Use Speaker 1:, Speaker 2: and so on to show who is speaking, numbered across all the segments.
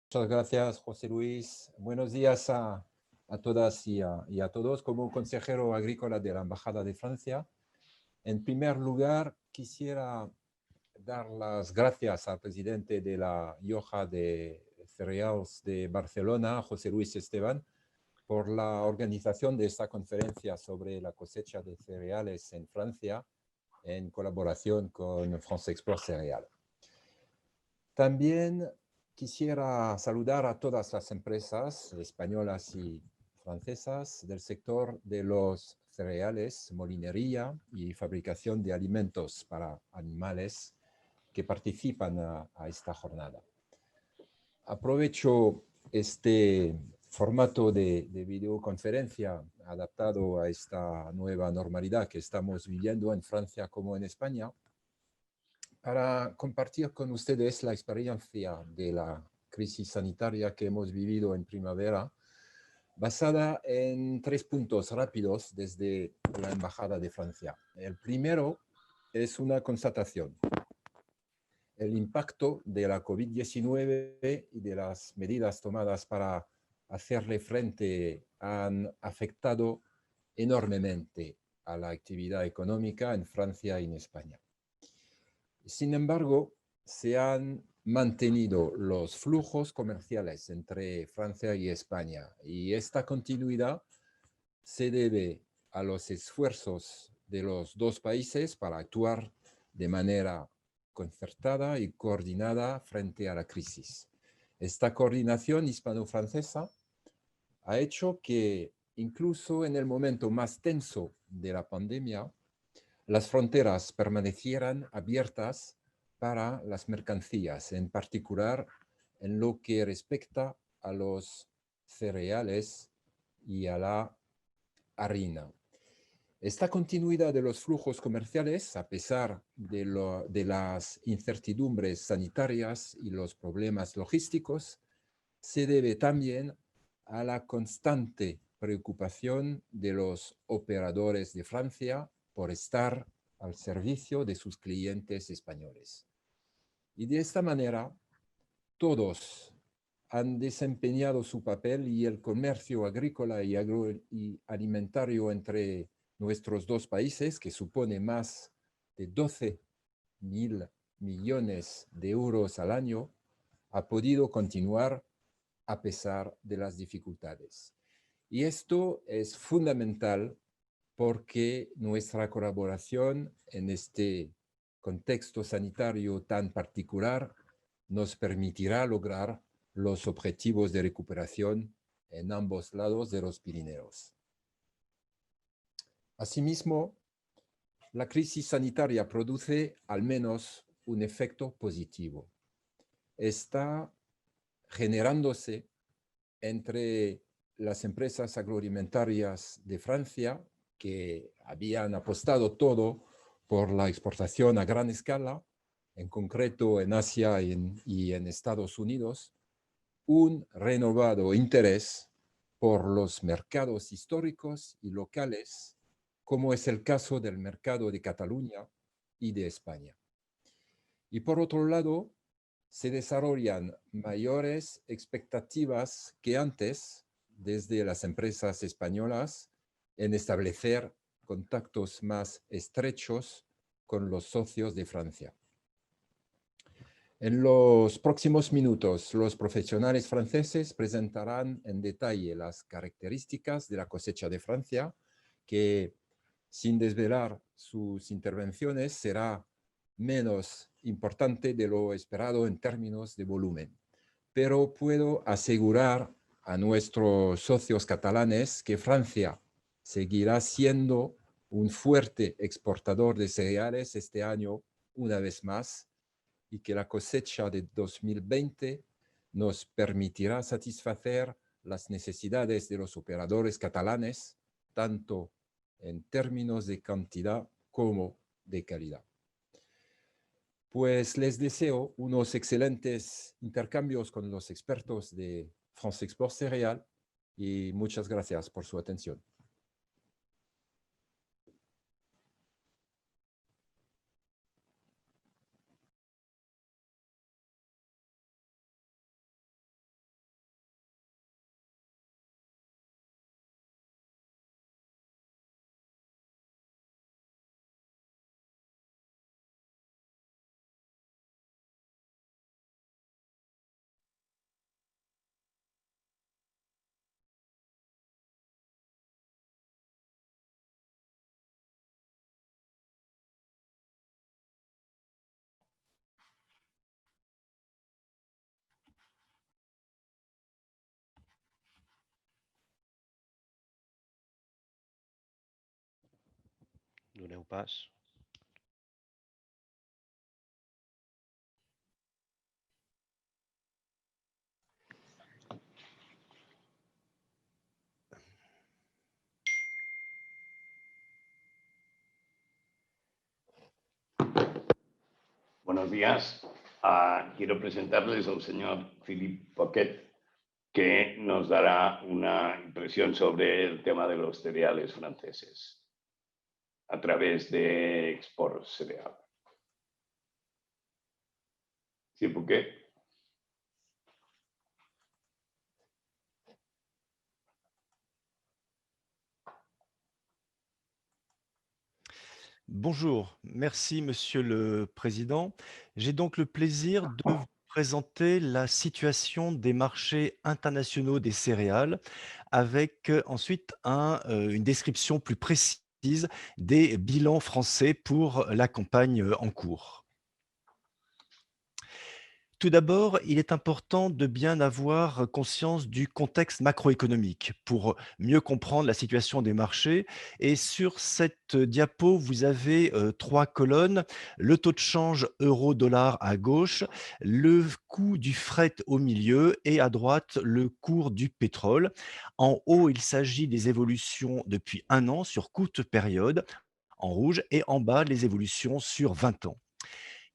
Speaker 1: Muchas gracias, José Luis. Buenos días a todas y a todos. Como consejero agrícola de la Embajada de Francia, en primer lugar, quisiera dar las gracias al presidente de la Lloja de Cereals de Barcelona, José Luis Esteban, por la organización de esta conferencia sobre la cosecha de cereales en Francia, en colaboración con France Export Cereal. También quisiera saludar a todas las empresas españolas y francesas del sector de los cereales, molinería y fabricación de alimentos para animales que participan a esta jornada. Aprovecho este formato de videoconferencia adaptado a esta nueva normalidad que estamos viviendo en Francia como en España para compartir con ustedes la experiencia de la crisis sanitaria que hemos vivido en primavera, basada en 3 puntos rápidos desde la Embajada de Francia. El primero es una constatación. El impacto de la COVID-19 y de las medidas tomadas para hacerle frente han afectado enormemente a la actividad económica en Francia y en España. Sin embargo, se han mantenido los flujos comerciales entre Francia y España, y esta continuidad se debe a los esfuerzos de los dos países para actuar de manera concertada y coordinada frente a la crisis. Esta coordinación hispano-francesa ha hecho que incluso en el momento más tenso de la pandemia, las fronteras permanecieran abiertas para las mercancías, en particular en lo que respecta a los cereales y a la harina. Esta continuidad de los flujos comerciales, a pesar de las incertidumbres sanitarias y los problemas logísticos, se debe también a la constante preocupación de los operadores de Francia por estar al servicio de sus clientes españoles. Y de esta manera, todos han desempeñado su papel y el comercio agrícola y agroalimentario entre nuestros dos países, que supone más de 12.000 millones de euros al año, ha podido continuar a pesar de las dificultades. Y esto es fundamental porque nuestra colaboración en este contexto sanitario tan particular nos permitirá lograr los objetivos de recuperación en ambos lados de los Pirineos. Asimismo, la crisis sanitaria produce al menos un efecto positivo. Está generándose entre las empresas agroalimentarias de Francia, que habían apostado todo por la exportación a gran escala, en concreto en Asia y en Estados Unidos, un renovado interés por los mercados históricos y locales, como es el caso del mercado de Cataluña y de España. Y por otro lado, se desarrollan mayores expectativas que antes desde las empresas españolas en establecer contactos más estrechos con los socios de Francia. En los próximos minutos, los profesionales franceses presentarán en detalle las características de la cosecha de Francia, que, sin desvelar sus intervenciones, será menos importante de lo esperado en términos de volumen. Pero puedo asegurar a nuestros socios catalanes que Francia seguirá siendo un fuerte exportador de cereales este año una vez más, y que la cosecha de 2020 nos permitirá satisfacer las necesidades de los operadores catalanes, tanto en términos de cantidad como de calidad. Pues les deseo unos excelentes intercambios con los expertos de France Export Cereal y muchas gracias por su atención.
Speaker 2: Doneu pas.
Speaker 3: Buenos días. Quiero presentarles al señor Philippe Poquet, que nos dará una impresión sobre el tema de los cereales franceses a través de Export Cereal. Sí, Poquet.
Speaker 4: Bonjour, merci Monsieur le Président. J'ai donc le plaisir de vous présenter la situation des marchés internationaux des céréales avec ensuite une description plus précise des bilans français pour la campagne en cours. Tout d'abord, il est important de bien avoir conscience du contexte macroéconomique pour mieux comprendre la situation des marchés. Et sur cette diapo, vous avez trois colonnes: le taux de change euro-dollar à gauche, le coût du fret au milieu et à droite, le cours du pétrole. En haut, il s'agit des évolutions depuis un an sur courte période en rouge et en bas, les évolutions sur 20 ans.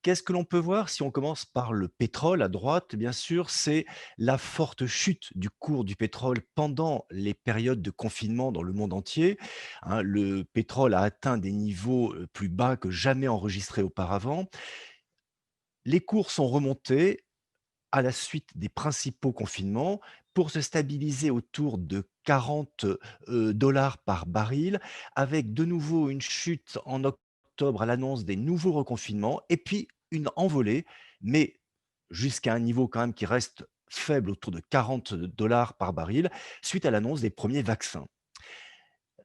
Speaker 4: Qu'est-ce que l'on peut voir si on commence par le pétrole à droite? Bien sûr, c'est la forte chute du cours du pétrole pendant les périodes de confinement dans le monde entier, hein. Le pétrole a atteint des niveaux plus bas que jamais enregistrés auparavant. Les cours sont remontés à la suite des principaux confinements pour se stabiliser autour de 40 dollars par baril, avec de nouveau une chute en octobre à l'annonce des nouveaux reconfinements et puis une envolée, mais jusqu'à un niveau quand même qui reste faible autour de 40 dollars par baril, suite à l'annonce des premiers vaccins.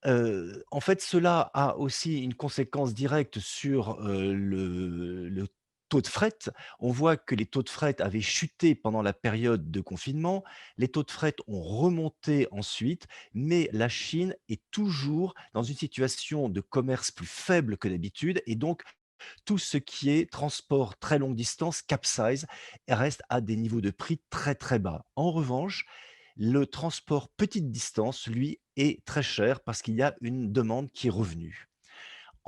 Speaker 4: En fait, cela a aussi une conséquence directe sur, le taux de fret. On voit que les taux de fret avaient chuté pendant la période de confinement. Les taux de fret ont remonté ensuite, mais la Chine est toujours dans une situation de commerce plus faible que d'habitude et donc tout ce qui est transport très longue distance capsize et reste à des niveaux de prix très, très bas. En revanche, le transport petite distance, lui, est très cher parce qu'il y a une demande qui est revenue.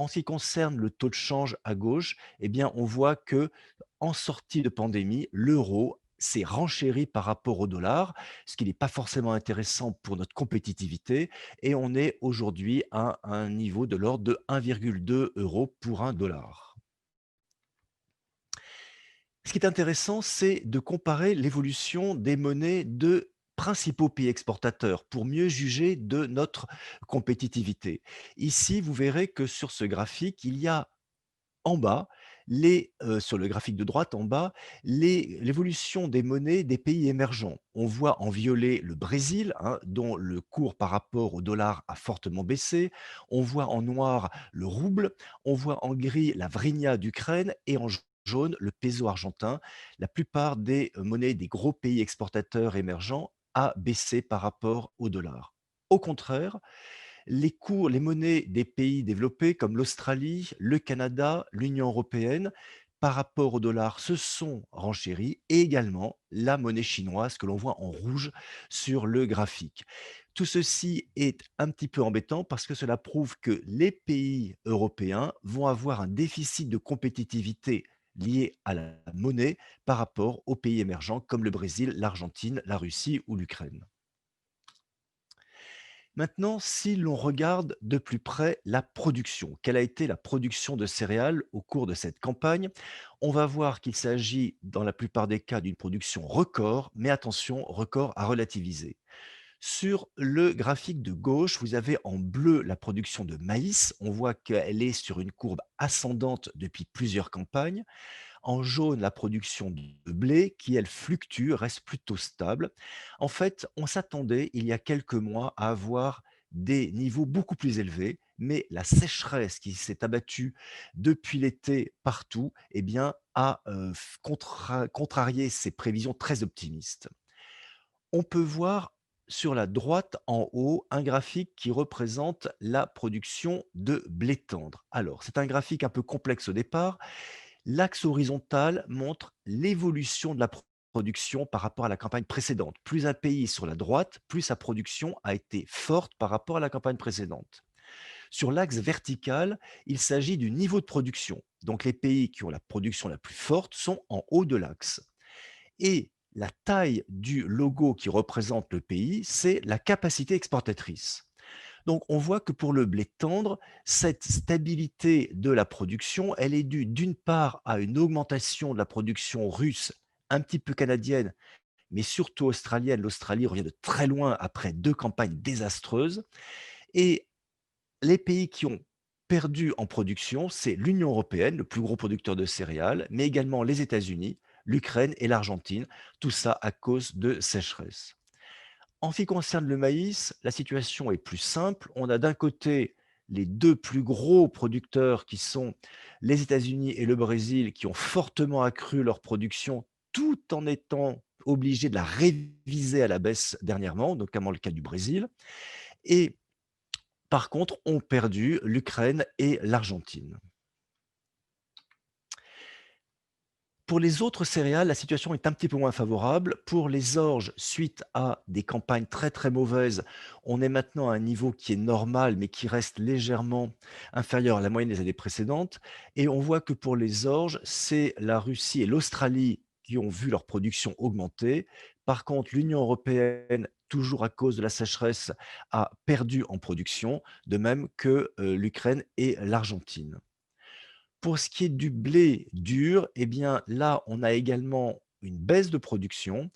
Speaker 4: En ce qui concerne le taux de change à gauche, eh bien, on voit que en sortie de pandémie, l'euro s'est renchéri par rapport au dollar, ce qui n'est pas forcément intéressant pour notre compétitivité. Et on est aujourd'hui à un niveau de l'ordre de 1,2 euros pour un dollar. Ce qui est intéressant, c'est de comparer l'évolution des monnaies de principaux pays exportateurs pour mieux juger de notre compétitivité. Ici, vous verrez que sur ce graphique, il y a en bas, sur le graphique de droite en bas, l'évolution des monnaies des pays émergents. On voit en violet le Brésil, hein, dont le cours par rapport au dollar a fortement baissé. On voit en noir le rouble. On voit en gris la hryvnia d'Ukraine et en jaune le peso argentin. La plupart des monnaies des gros pays exportateurs émergents a baissé par rapport au dollar. Au contraire, les monnaies des pays développés comme l'Australie, le Canada, l'Union européenne, par rapport au dollar, se sont renchéries et également la monnaie chinoise que l'on voit en rouge sur le graphique. Tout ceci est un petit peu embêtant parce que cela prouve que les pays européens vont avoir un déficit de compétitivité lié à la monnaie par rapport aux pays émergents comme le Brésil, l'Argentine, la Russie ou l'Ukraine. Maintenant, si l'on regarde de plus près la production, quelle a été la production de céréales au cours de cette campagne, on va voir qu'il s'agit dans la plupart des cas d'une production record, mais attention, record à relativiser. Sur le graphique de gauche, vous avez en bleu la production de maïs. On voit qu'elle est sur une courbe ascendante depuis plusieurs campagnes. En jaune, la production de blé qui, elle, fluctue, reste plutôt stable. En fait, on s'attendait il y a quelques mois à avoir des niveaux beaucoup plus élevés, mais la sécheresse qui s'est abattue depuis l'été partout, eh bien, a contrarié ces prévisions très optimistes. On peut voir sur la droite en haut un graphique qui représente la production de blé tendre. Alors, c'est un graphique un peu complexe au départ. L'axe horizontal montre l'évolution de la production par rapport à la campagne précédente. Plus un pays est sur la droite, plus sa production a été forte par rapport à la campagne précédente. Sur l'axe vertical, il s'agit du niveau de production. Donc les pays qui ont la production la plus forte sont en haut de l'axe. Et la taille du logo qui représente le pays, c'est la capacité exportatrice. Donc on voit que pour le blé tendre, cette stabilité de la production, elle est due d'une part à une augmentation de la production russe, un petit peu canadienne, mais surtout australienne. L'Australie revient de très loin après 2 campagnes désastreuses. Et les pays qui ont perdu en production, c'est l'Union européenne, le plus gros producteur de céréales, mais également les États-Unis, l'Ukraine et l'Argentine. Tout ça à cause de sécheresse. En ce qui concerne le maïs, la situation est plus simple. On a d'un côté les 2 plus gros producteurs qui sont les États-Unis et le Brésil qui ont fortement accru leur production tout en étant obligés de la réviser à la baisse dernièrement, notamment le cas du Brésil. Et par contre, ont perdu l'Ukraine et l'Argentine. Pour les autres céréales, la situation est un petit peu moins favorable. Pour les orges, suite à des campagnes très très mauvaises, on est maintenant à un niveau qui est normal, mais qui reste légèrement inférieur à la moyenne des années précédentes. Et on voit que pour les orges, c'est la Russie et l'Australie qui ont vu leur production augmenter. Par contre, l'Union européenne, toujours à cause de la sécheresse, a perdu en production, de même que l'Ukraine et l'Argentine. Pour ce qui est du blé dur, eh bien, là, on a également une baisse de production,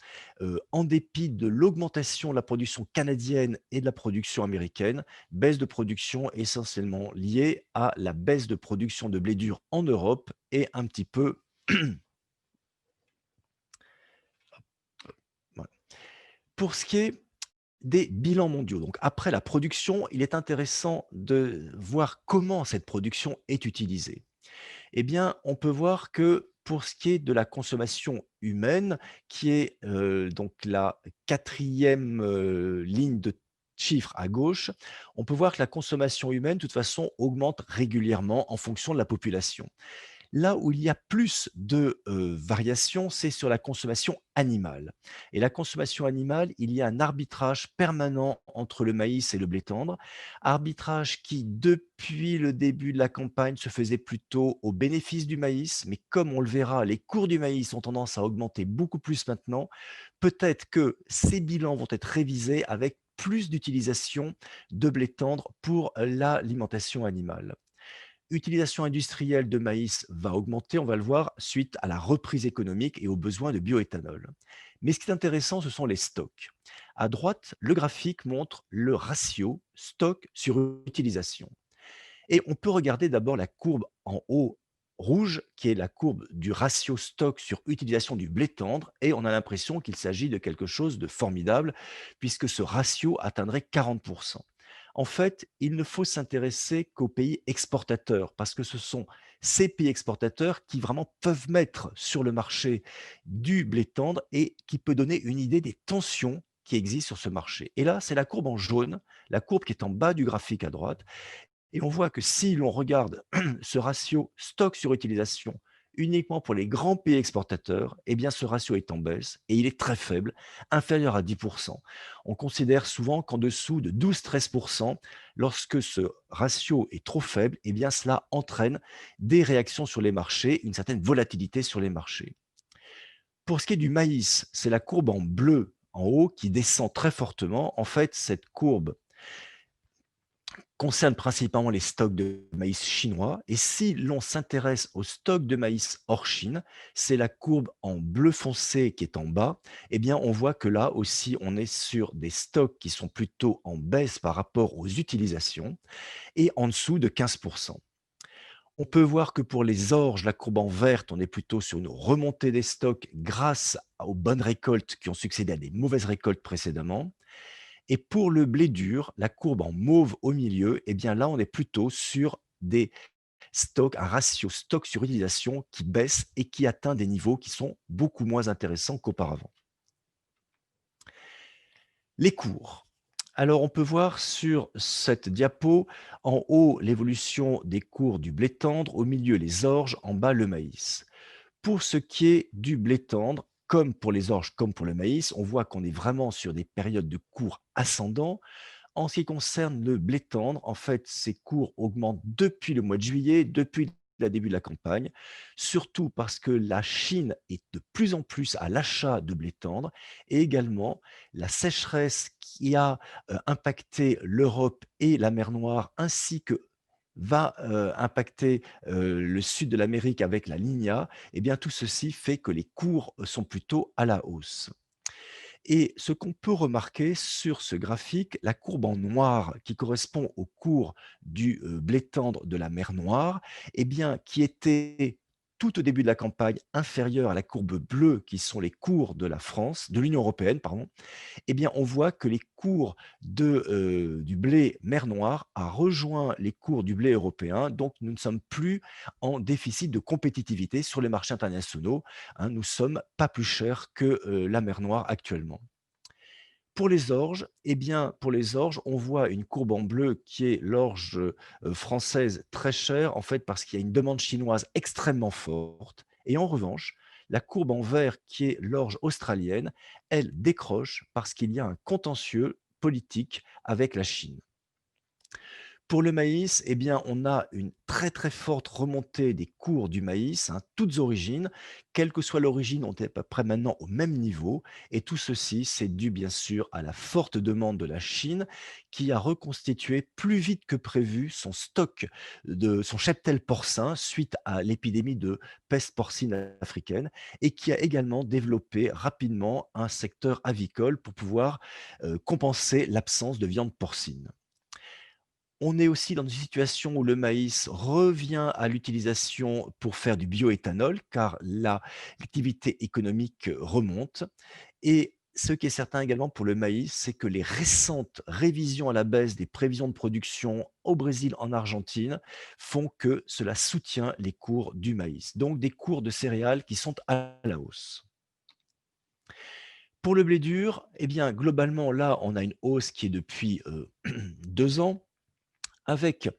Speaker 4: en dépit de l'augmentation de la production canadienne et de la production américaine. Baisse de production essentiellement liée à la baisse de production de blé dur en Europe et un petit peu voilà. Pour ce qui est des bilans mondiaux, donc après la production, il est intéressant de voir comment cette production est utilisée. Eh bien, on peut voir que pour ce qui est de la consommation humaine, qui est, donc la quatrième ligne de chiffres à gauche, on peut voir que la consommation humaine, de toute façon, augmente régulièrement en fonction de la population. Là où il y a plus de variations, c'est sur la consommation animale. Et la consommation animale, il y a un arbitrage permanent entre le maïs et le blé tendre, arbitrage qui, depuis le début de la campagne, se faisait plutôt au bénéfice du maïs, mais comme on le verra, les cours du maïs ont tendance à augmenter beaucoup plus maintenant. Peut-être que ces bilans vont être révisés avec plus d'utilisation de blé tendre pour l'alimentation animale. Utilisation industrielle de maïs va augmenter, on va le voir, suite à la reprise économique et aux besoins de bioéthanol. Mais ce qui est intéressant, ce sont les stocks. À droite, le graphique montre le ratio stock sur utilisation. Et on peut regarder d'abord la courbe en haut rouge, qui est la courbe du ratio stock sur utilisation du blé tendre, et on a l'impression qu'il s'agit de quelque chose de formidable, puisque ce ratio atteindrait 40%. En fait, il ne faut s'intéresser qu'aux pays exportateurs, parce que ce sont ces pays exportateurs qui vraiment peuvent mettre sur le marché du blé tendre et qui peut donner une idée des tensions qui existent sur ce marché. Et là, c'est la courbe en jaune, la courbe qui est en bas du graphique à droite, et on voit que si l'on regarde ce ratio stock sur utilisation uniquement pour les grands pays exportateurs, eh bien ce ratio est en baisse et il est très faible, inférieur à 10%. On considère souvent qu'en dessous de 12-13%, lorsque ce ratio est trop faible, eh bien cela entraîne des réactions sur les marchés, une certaine volatilité sur les marchés. Pour ce qui est du maïs, c'est la courbe en bleu en haut qui descend très fortement. En fait, cette courbe concerne principalement les stocks de maïs chinois. Et si l'on s'intéresse aux stocks de maïs hors Chine, c'est la courbe en bleu foncé qui est en bas. Eh bien, on voit que là aussi, on est sur des stocks qui sont plutôt en baisse par rapport aux utilisations et en dessous de 15%. On peut voir que pour les orges, la courbe en verte, on est plutôt sur une remontée des stocks grâce aux bonnes récoltes qui ont succédé à des mauvaises récoltes précédemment. Et pour le blé dur, la courbe en mauve au milieu, eh bien là, on est plutôt sur des stocks, un ratio stock sur utilisation qui baisse et qui atteint des niveaux qui sont beaucoup moins intéressants qu'auparavant. Les cours. Alors, on peut voir sur cette diapo, en haut, l'évolution des cours du blé tendre, au milieu, les orges, en bas, le maïs. Pour ce qui est du blé tendre, comme pour les orges, comme pour le maïs, on voit qu'on est vraiment sur des périodes de cours ascendants. En ce qui concerne le blé tendre, en fait, ces cours augmentent depuis le mois de juillet, depuis le début de la campagne, surtout parce que la Chine est de plus en plus à l'achat de blé tendre et également la sécheresse qui a impacté l'Europe et la mer Noire ainsi que va impacter le sud de l'Amérique avec la Niña, eh bien tout ceci fait que les cours sont plutôt à la hausse. Et ce qu'on peut remarquer sur ce graphique, la courbe en noir qui correspond au cours du blé tendre de la mer Noire, eh bien, qui était tout au début de la campagne inférieure à la courbe bleue qui sont les cours de la France, de l'Union européenne, pardon, eh bien, on voit que les cours du blé mer Noire a rejoint les cours du blé européen. Donc, nous ne sommes plus en déficit de compétitivité sur les marchés internationaux, hein. Nous sommes pas plus chers que la mer Noire actuellement. Pour les orges, eh bien, pour les orges, on voit une courbe en bleu qui est l'orge française très chère, en fait, parce qu'il y a une demande chinoise extrêmement forte. Et en revanche, la courbe en vert, qui est l'orge australienne, elle décroche parce qu'il y a un contentieux politique avec la Chine. Pour le maïs, eh bien, on a une très très forte remontée des cours du maïs, hein, toutes origines, quelle que soit l'origine, on est à peu près maintenant au même niveau. Et tout ceci, c'est dû bien sûr à la forte demande de la Chine qui a reconstitué plus vite que prévu son stock de son cheptel porcin suite à l'épidémie de peste porcine africaine et qui a également développé rapidement un secteur avicole pour pouvoir compenser l'absence de viande porcine. On est aussi dans une situation où le maïs revient à l'utilisation pour faire du bioéthanol, car l'activité économique remonte. Et ce qui est certain également pour le maïs, c'est que les récentes révisions à la baisse des prévisions de production au Brésil, en Argentine, font que cela soutient les cours du maïs. Donc des cours de céréales qui sont à la hausse. Pour le blé dur, eh bien, globalement, là, on a une hausse qui est depuis 2 ans avec,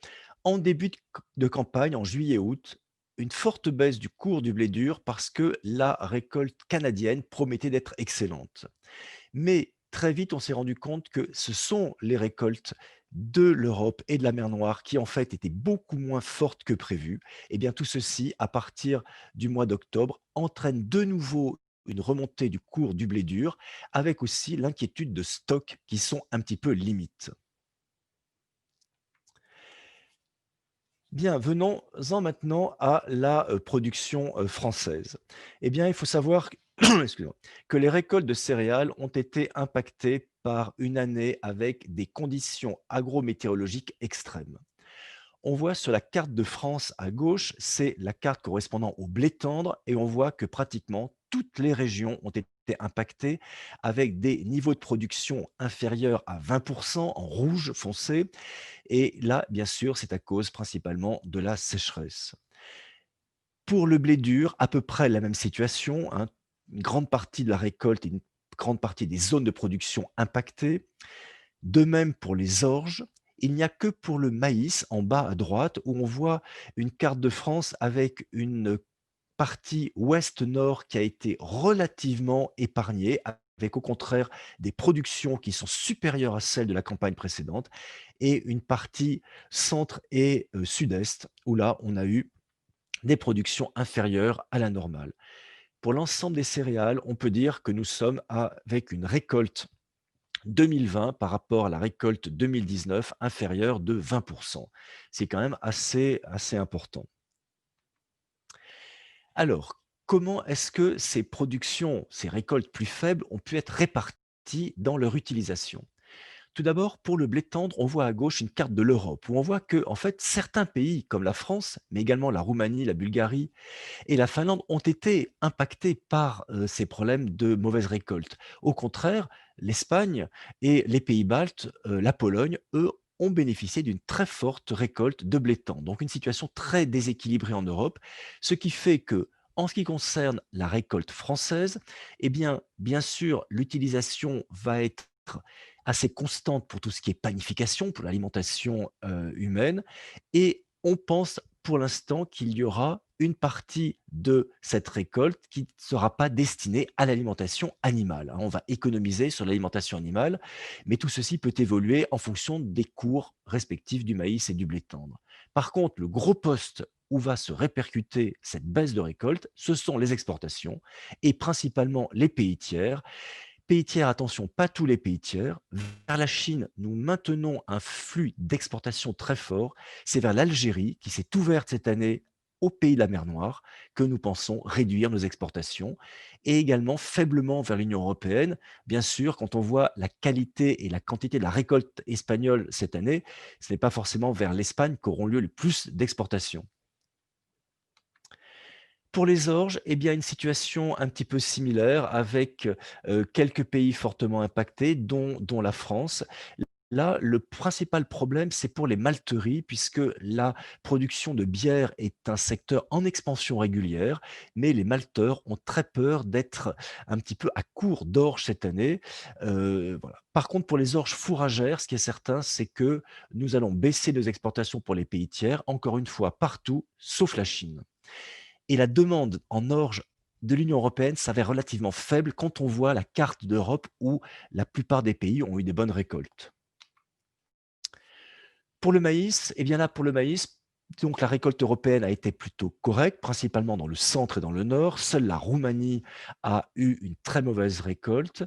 Speaker 4: en début de campagne, en juillet-août, une forte baisse du cours du blé dur parce que la récolte canadienne promettait d'être excellente. Mais très vite, on s'est rendu compte que ce sont les récoltes de l'Europe et de la mer Noire qui, en fait, étaient beaucoup moins fortes que prévu. Et bien, tout ceci, à partir du mois d'octobre, entraîne de nouveau une remontée du cours du blé dur, avec aussi l'inquiétude de stocks qui sont un petit peu limites. Bien, venons-en maintenant à la production française. Eh bien, il faut savoir que, excusez-moi, que les récoltes de céréales ont été impactées par une année avec des conditions agrométéorologiques extrêmes. On voit sur la carte de France à gauche, c'est la carte correspondant au blé tendre et on voit que pratiquement toutes les régions ont été impactées avec des niveaux de production inférieurs à 20% en rouge foncé. Et là, bien sûr, c'est à cause principalement de la sécheresse. Pour le blé dur, à peu près la même situation, hein. Une grande partie de la récolte et une grande partie des zones de production impactées. De même pour les orges, il n'y a que pour le maïs, en bas à droite, où on voit une carte de France avec une partie ouest-nord qui a été relativement épargnée, avec au contraire des productions qui sont supérieures à celles de la campagne précédente, et une partie centre et sud-est, où là, on a eu des productions inférieures à la normale. Pour l'ensemble des céréales, on peut dire que nous sommes avec une récolte 2020 par rapport à la récolte 2019 inférieure de 20%. C'est quand même assez important. Alors, comment est-ce que ces productions, ces récoltes plus faibles ont pu être réparties dans leur utilisation? Tout d'abord, pour le blé tendre, on voit à gauche une carte de l'Europe où on voit que, en fait, certains pays comme la France, mais également la Roumanie, la Bulgarie et la Finlande ont été impactés par ces problèmes de mauvaise récolte. Au contraire, l'Espagne et les pays baltes, la Pologne, eux, ont bénéficié d'une très forte récolte de blé tendre. Donc une situation très déséquilibrée en Europe, ce qui fait que, en ce qui concerne la récolte française, eh bien sûr, l'utilisation va être assez constante pour tout ce qui est panification, pour l'alimentation humaine. Et on pense pour l'instant qu'il y aura une partie de cette récolte qui ne sera pas destinée à l'alimentation animale, hein. On va économiser sur l'alimentation animale, mais tout ceci peut évoluer en fonction des cours respectifs du maïs et du blé tendre. Par contre, le gros poste où va se répercuter cette baisse de récolte, ce sont les exportations et principalement les pays tiers. Pays tiers, attention, pas tous les pays tiers. Vers la Chine, nous maintenons un flux d'exportation très fort. C'est vers l'Algérie, qui s'est ouverte cette année aux pays de la mer Noire, que nous pensons réduire nos exportations, et également faiblement vers l'Union européenne. Bien sûr, quand on voit la qualité et la quantité de la récolte espagnole cette année, ce n'est pas forcément vers l'Espagne qu'auront lieu le plus d'exportations. Pour les orges, eh bien, une situation un petit peu similaire avec, quelques pays fortement impactés, dont la France. Là, le principal problème, c'est pour les malteries, puisque la production de bière est un secteur en expansion régulière, mais les malteurs ont très peur d'être un petit peu à court d'orge cette année. Voilà. Par contre, pour les orges fourragères, ce qui est certain, c'est que nous allons baisser nos exportations pour les pays tiers, encore une fois partout, sauf la Chine. Et la demande en orge de l'Union européenne s'avère relativement faible quand on voit la carte d'Europe où la plupart des pays ont eu des bonnes récoltes. Pour le maïs, eh bien là, pour le maïs, donc la récolte européenne a été plutôt correcte, principalement dans le centre et dans le nord. Seule la Roumanie a eu une très mauvaise récolte.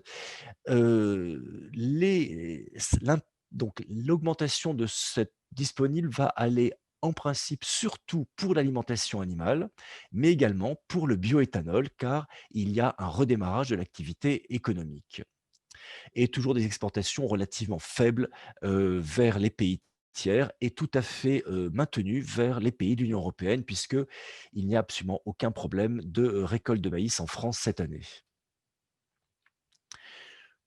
Speaker 4: Les l'im Donc l'augmentation de cette disponible va aller en principe surtout pour l'alimentation animale, mais également pour le bioéthanol, car il y a un redémarrage de l'activité économique et toujours des exportations relativement faibles, vers les pays tiers et tout à fait, maintenues vers les pays de l'Union européenne puisqu'il n'y a absolument aucun problème de, récolte de maïs en France cette année.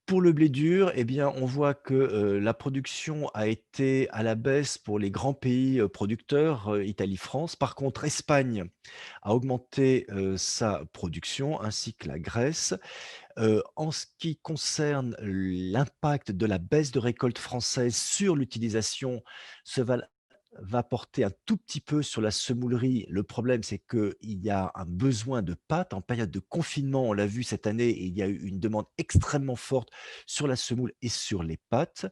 Speaker 4: Pour le blé dur, eh bien, on voit que, la production a été à la baisse pour les grands pays, producteurs, Italie, France. Par contre, Espagne a augmenté, sa production ainsi que la Grèce. En ce qui concerne l'impact de la baisse de récolte française sur l'utilisation, ce va porter un tout petit peu sur la semoulerie. Le problème, c'est qu'il y a un besoin de pâtes. En période de confinement, on l'a vu cette année, et il y a eu une demande extrêmement forte sur la semoule et sur les pâtes.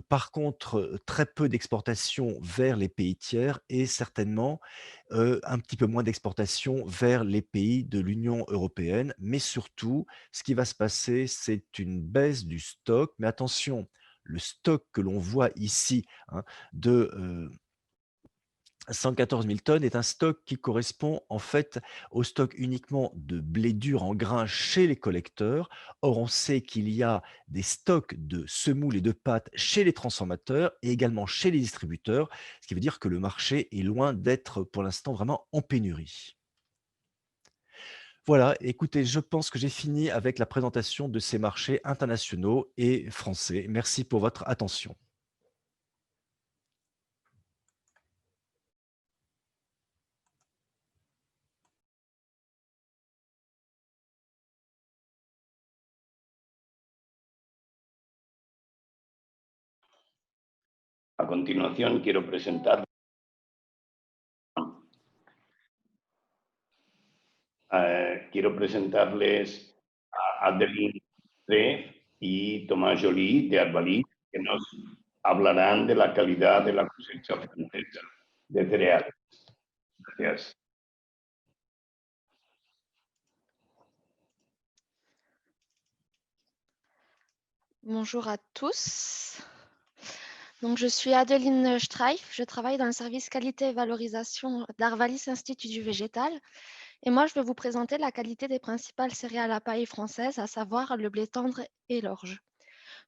Speaker 4: Par contre, très peu d'exportations vers les pays tiers et certainement, un petit peu moins d'exportations vers les pays de l'Union européenne. Mais surtout, ce qui va se passer, c'est une baisse du stock. Mais attention, le stock que l'on voit ici, hein, de, 114 000 tonnes est un stock qui correspond en fait au stock uniquement de blé dur en grains chez les collecteurs. Or, on sait qu'il y a des stocks de semoules et de pâtes chez les transformateurs et également chez les distributeurs, ce qui veut dire que le marché est loin d'être pour l'instant vraiment en pénurie. Voilà, écoutez, je pense que j'ai fini avec la présentation de ces marchés internationaux et français. Merci pour votre attention.
Speaker 3: A continuación, quiero presentarles a Adeline Tre y Tomás Joly de Arbalí, que nos hablarán de la calidad de la cosecha francesa de cereales. Gracias.
Speaker 2: Bonjour à tous. Donc, je suis Adeline Streif, je travaille dans le service qualité et valorisation d'Arvalis Institut du végétal. Et moi, je vais vous présenter la qualité des principales céréales à paille françaises, à savoir le blé tendre et l'orge.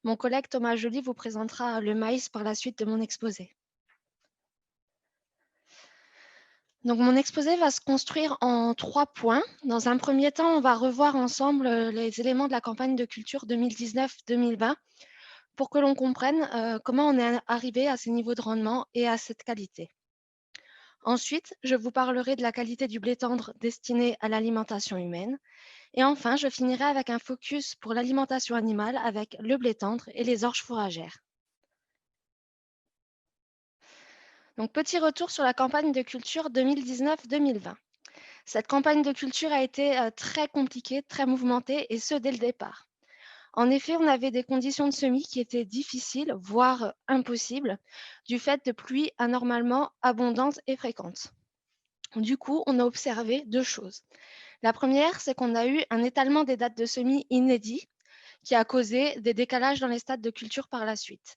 Speaker 2: Mon collègue Thomas Joly vous présentera le maïs par la suite de mon exposé. Donc, mon exposé va se construire en 3 points. Dans un premier temps, on va revoir ensemble les éléments de la campagne de culture 2019-2020 pour que l'on comprenne comment on est arrivé à ces niveaux de rendement et à cette qualité. Ensuite, je vous parlerai de la qualité du blé tendre destiné à l'alimentation humaine. Et enfin, je finirai avec un focus pour l'alimentation animale avec le blé tendre et les orges fourragères. Donc, petit retour sur la campagne de culture 2019-2020. Cette campagne de culture a été très compliquée, très mouvementée, et ce, dès le départ. En effet, on avait des conditions de semis qui étaient difficiles, voire impossibles, du fait de pluies anormalement abondantes et fréquentes. Du coup, on a observé deux choses. La première, c'est qu'on a eu un étalement des dates de semis inédit qui a causé des décalages dans les stades de culture par la suite.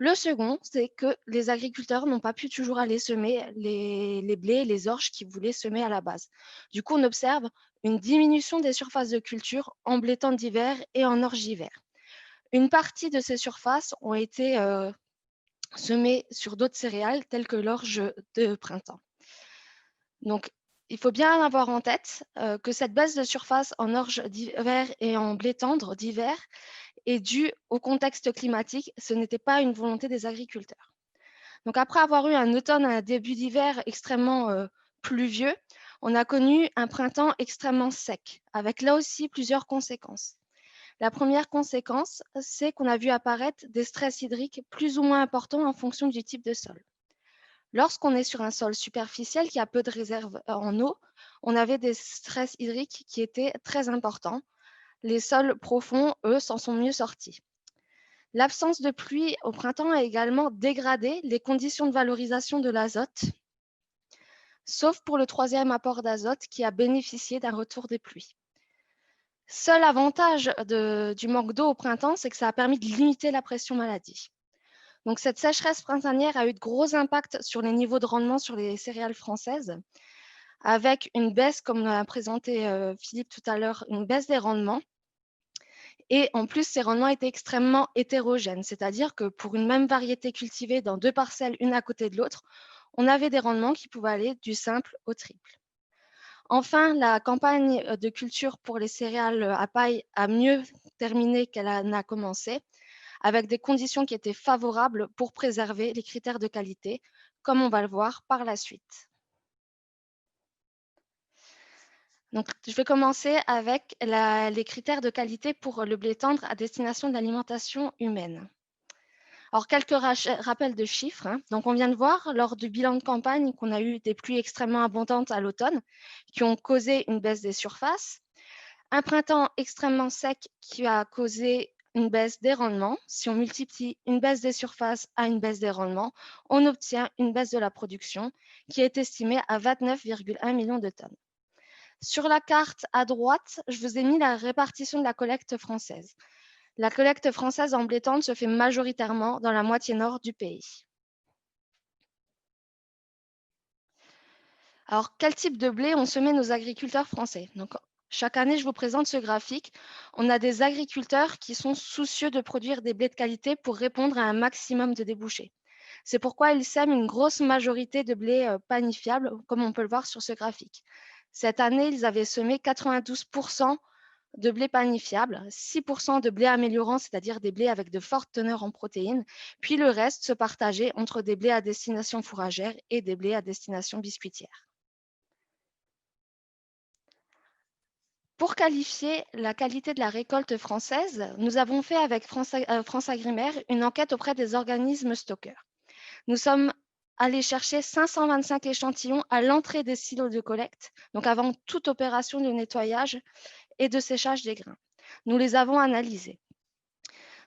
Speaker 2: Le second, c'est que les agriculteurs n'ont pas pu toujours aller semer les blés et les orges qu'ils voulaient semer à la base. Du coup, on observe une diminution des surfaces de culture en blé tendre d'hiver et en orge d'hiver. Une partie de ces surfaces ont été semées sur d'autres céréales telles que l'orge de printemps. Donc, il faut bien avoir en tête que cette baisse de surface en orge d'hiver et en blé tendre d'hiver est due au contexte climatique. Ce n'était pas une volonté des agriculteurs. Donc, après avoir eu un automne et un début d'hiver extrêmement pluvieux, on a connu un printemps extrêmement sec, avec là aussi plusieurs conséquences. La première conséquence, c'est qu'on a vu apparaître des stress hydriques plus ou moins importants en fonction du type de sol. Lorsqu'on est sur un sol superficiel qui a peu de réserves en eau, on avait des stress hydriques qui étaient très importants. Les sols profonds, eux, s'en sont mieux sortis. L'absence de pluie au printemps a également dégradé les conditions de valorisation de l'azote, sauf pour le troisième apport d'azote qui a bénéficié d'un retour des pluies. Seul avantage du manque d'eau au printemps, c'est que ça a permis de limiter la pression maladie. Donc, cette sécheresse printanière a eu de gros impacts sur les niveaux de rendement sur les céréales françaises, avec une baisse, comme l'a présenté Philippe tout à l'heure, une baisse des rendements. Et en plus, ces rendements étaient extrêmement hétérogènes, c'est-à-dire que pour une même variété cultivée dans deux parcelles, une à côté de l'autre, on avait des rendements qui pouvaient aller du simple au triple. Enfin, la campagne de culture pour les céréales à paille a mieux terminé qu'elle n'a commencé, avec des conditions qui étaient favorables pour préserver les critères de qualité, comme on va le voir par la suite. Donc, je vais commencer avec les critères de qualité pour le blé tendre à destination de l'alimentation humaine. Alors, quelques rappels de chiffres. Donc, on vient de voir lors du bilan de campagne qu'on a eu des pluies extrêmement abondantes à l'automne qui ont causé une baisse des surfaces. Un printemps extrêmement sec qui a causé une baisse des rendements. Si on multiplie une baisse des surfaces à une baisse des rendements, on obtient une baisse de la production qui est estimée à 29,1 millions de tonnes. Sur la carte à droite, je vous ai mis la répartition de la collecte française. La collecte française en blé tendre se fait majoritairement dans la moitié nord du pays. Alors, quel type de blé ont semé nos agriculteurs français? Donc, chaque année, je vous présente ce graphique. On a des agriculteurs qui sont soucieux de produire des blés de qualité pour répondre à un maximum de débouchés. C'est pourquoi ils sèment une grosse majorité de blés panifiables, comme on peut le voir sur ce graphique. Cette année, ils avaient semé 92% de blé panifiable, 6% de blé améliorant, c'est-à-dire des blés avec de fortes teneurs en protéines, puis le reste se partageait entre des blés à destination fourragère et des blés à destination biscuitière. Pour qualifier la qualité de la récolte française, nous avons fait avec France Agrimaire une enquête auprès des organismes stockeurs. Nous sommes allés chercher 525 échantillons à l'entrée des silos de collecte, donc avant toute opération de nettoyage et de séchage des grains. Nous les avons analysés.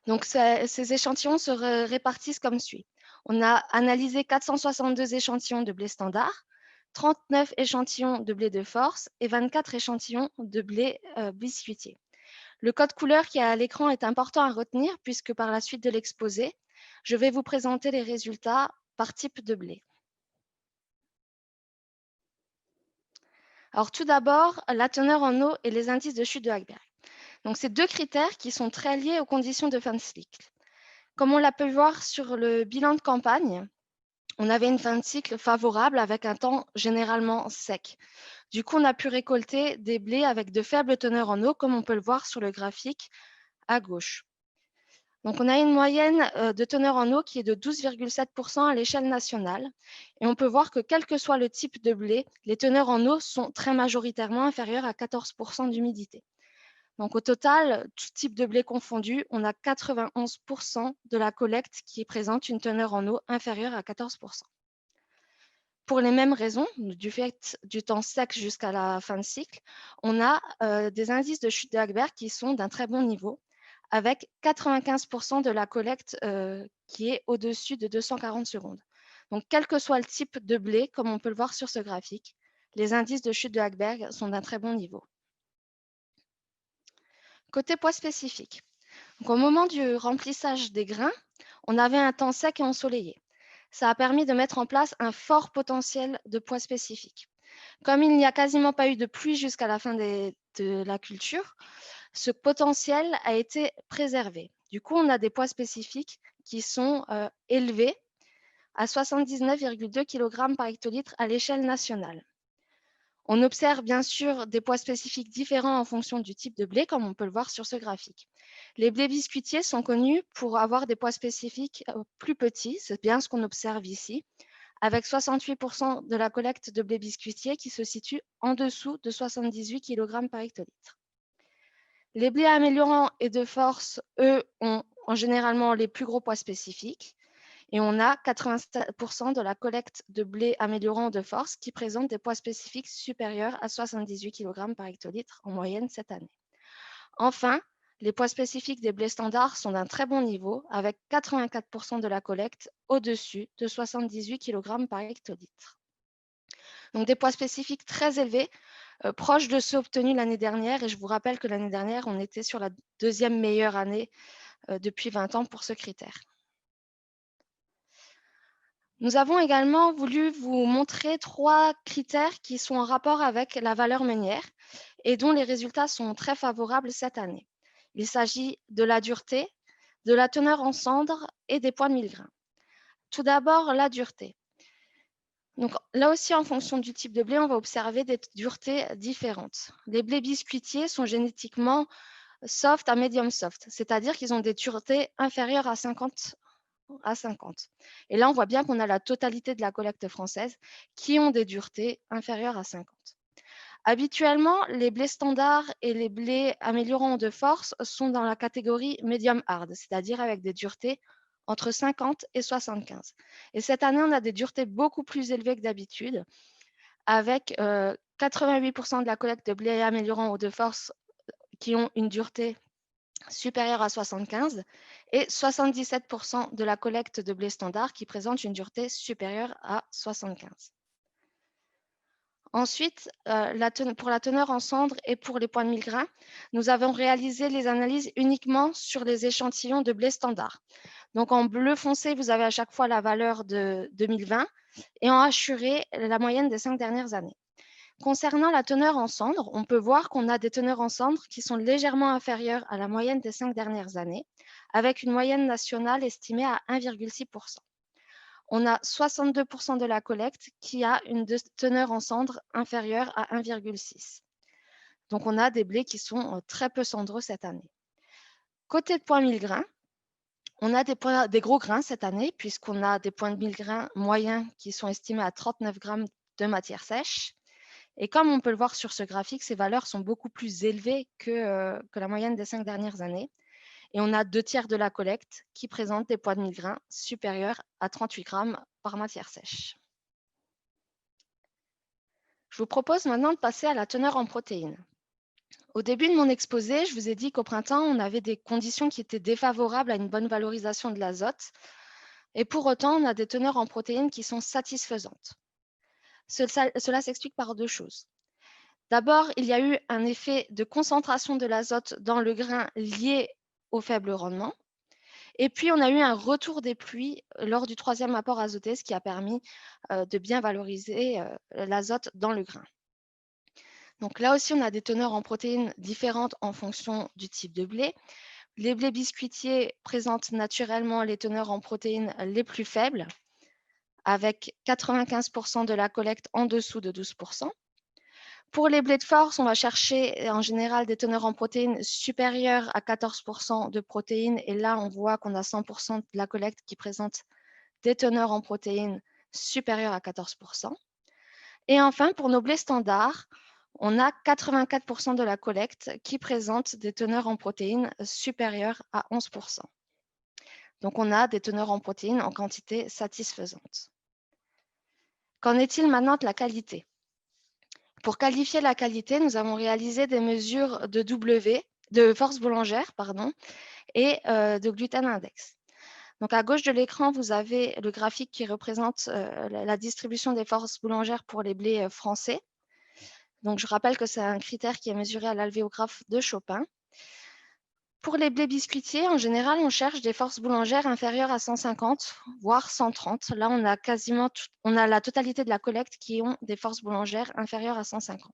Speaker 2: Donc, ces échantillons se répartissent comme suit. On a analysé 462 échantillons de blé standard, 39 échantillons de blé de force et 24 échantillons de blé biscuitier. Le code couleur qui est à l'écran est important à retenir puisque par la suite de l'exposé, je vais vous présenter les résultats par type de blé. Alors tout d'abord, la teneur en eau et les indices de chute de Hackberg. Donc ces deux critères qui sont très liés aux conditions de fin de cycle. Comme on l'a pu voir sur le bilan de campagne, on avait une fin de cycle favorable avec un temps généralement sec. Du coup, on a pu récolter des blés avec de faibles teneurs en eau, comme on peut le voir sur le graphique à gauche. Donc, on a une moyenne de teneur en eau qui est de 12,7% à l'échelle nationale. Et on peut voir que quel que soit le type de blé, les teneurs en eau sont très majoritairement inférieures à 14% d'humidité. Donc, au total, tout type de blé confondu, on a 91% de la collecte qui présente une teneur en eau inférieure à 14%. Pour les mêmes raisons, du fait du temps sec jusqu'à la fin de cycle, on a des indices de chute de Hackberg qui sont d'un très bon niveau, avec 95% de la collecte qui est au-dessus de 240 secondes. Donc, quel que soit le type de blé, comme on peut le voir sur ce graphique, les indices de chute de Hackberg sont d'un très bon niveau. Côté poids spécifique, donc, au moment du remplissage des grains, on avait un temps sec et ensoleillé. Ça a permis de mettre en place un fort potentiel de poids spécifique. Comme il n'y a quasiment pas eu de pluie jusqu'à la fin de la culture, ce potentiel a été préservé. Du coup, on a des poids spécifiques qui sont élevés à 79,2 kg par hectolitre à l'échelle nationale. On observe bien sûr des poids spécifiques différents en fonction du type de blé, comme on peut le voir sur ce graphique. Les blés biscuitiers sont connus pour avoir des poids spécifiques plus petits, c'est bien ce qu'on observe ici, avec 68% de la collecte de blé biscuitier qui se situe en dessous de 78 kg par hectolitre. Les blés améliorants et de force, eux, ont généralement les plus gros poids spécifiques. Et on a 87% de la collecte de blé améliorant de force qui présente des poids spécifiques supérieurs à 78 kg par hectolitre en moyenne cette année. Enfin, les poids spécifiques des blés standards sont d'un très bon niveau, avec 84% de la collecte au-dessus de 78 kg par hectolitre. Donc des poids spécifiques très élevés, proches de ceux obtenus l'année dernière. Et je vous rappelle que l'année dernière, on était sur la deuxième meilleure année depuis 20 ans pour ce critère. Nous avons également voulu vous montrer 3 critères qui sont en rapport avec la valeur meunière et dont les résultats sont très favorables cette année. Il s'agit de la dureté, de la teneur en cendres et des poids de 1000 grains. Tout d'abord, la dureté. Donc, là aussi, en fonction du type de blé, on va observer des duretés différentes. Les blés biscuitiers sont génétiquement soft à medium soft, c'est-à-dire qu'ils ont des duretés inférieures à 50. Et là, on voit bien qu'on a la totalité de la collecte française qui ont des duretés inférieures à 50. Habituellement, les blés standards et les blés améliorants de force sont dans la catégorie medium hard, c'est-à-dire avec des duretés entre 50 et 75. Et cette année, on a des duretés beaucoup plus élevées que d'habitude, avec 88% de la collecte de blés améliorants de force qui ont une dureté supérieure à 75 et 77% de la collecte de blé standard qui présente une dureté supérieure à 75. Ensuite, pour la teneur en cendres et pour les poids de 1000 grains, nous avons réalisé les analyses uniquement sur les échantillons de blé standard. Donc en bleu foncé, vous avez à chaque fois la valeur de 2020 et en hachuré, la moyenne des 5 dernières années. Concernant la teneur en cendres, on peut voir qu'on a des teneurs en cendres qui sont légèrement inférieures à la moyenne des 5 dernières années, avec une moyenne nationale estimée à 1,6%. On a 62% de la collecte qui a une teneur en cendres inférieure à 1,6. Donc, on a des blés qui sont très peu cendreux cette année. Côté de poids 1000 grains, on a des gros grains cette année, puisqu'on a des points de 1000 grains moyens qui sont estimés à 39 grammes de matière sèche. Et comme on peut le voir sur ce graphique, ces valeurs sont beaucoup plus élevées que la moyenne des 5 dernières années. Et on a 2/3 de la collecte qui présente des poids de 1000 grains supérieurs à 38 grammes par matière sèche. Je vous propose maintenant de passer à la teneur en protéines. Au début de mon exposé, je vous ai dit qu'au printemps, on avait des conditions qui étaient défavorables à une bonne valorisation de l'azote. Et pour autant, on a des teneurs en protéines qui sont satisfaisantes. Cela s'explique par 2 choses. D'abord, il y a eu un effet de concentration de l'azote dans le grain lié au faible rendement. Et puis, on a eu un retour des pluies lors du 3e apport azoté, ce qui a permis de bien valoriser l'azote dans le grain. Donc là aussi, on a des teneurs en protéines différentes en fonction du type de blé. Les blés biscuitiers présentent naturellement les teneurs en protéines les plus faibles, avec 95% de la collecte en dessous de 12%. Pour les blés de force, on va chercher en général des teneurs en protéines supérieures à 14% de protéines. Et là, on voit qu'on a 100% de la collecte qui présente des teneurs en protéines supérieures à 14%. Et enfin, pour nos blés standards, on a 84% de la collecte qui présente des teneurs en protéines supérieures à 11%. Donc, on a des teneurs en protéines en quantité satisfaisante. Qu'en est-il maintenant de la qualité? Pour qualifier la qualité, nous avons réalisé des mesures de force boulangère et de gluten index. Donc, à gauche de l'écran, vous avez le graphique qui représente la distribution des forces boulangères pour les blés français. Donc, je rappelle que c'est un critère qui est mesuré à l'alvéographe de Chopin. Pour les blés biscuitiers, en général, on cherche des forces boulangères inférieures à 150, voire 130. Là, on a la totalité de la collecte qui ont des forces boulangères inférieures à 150.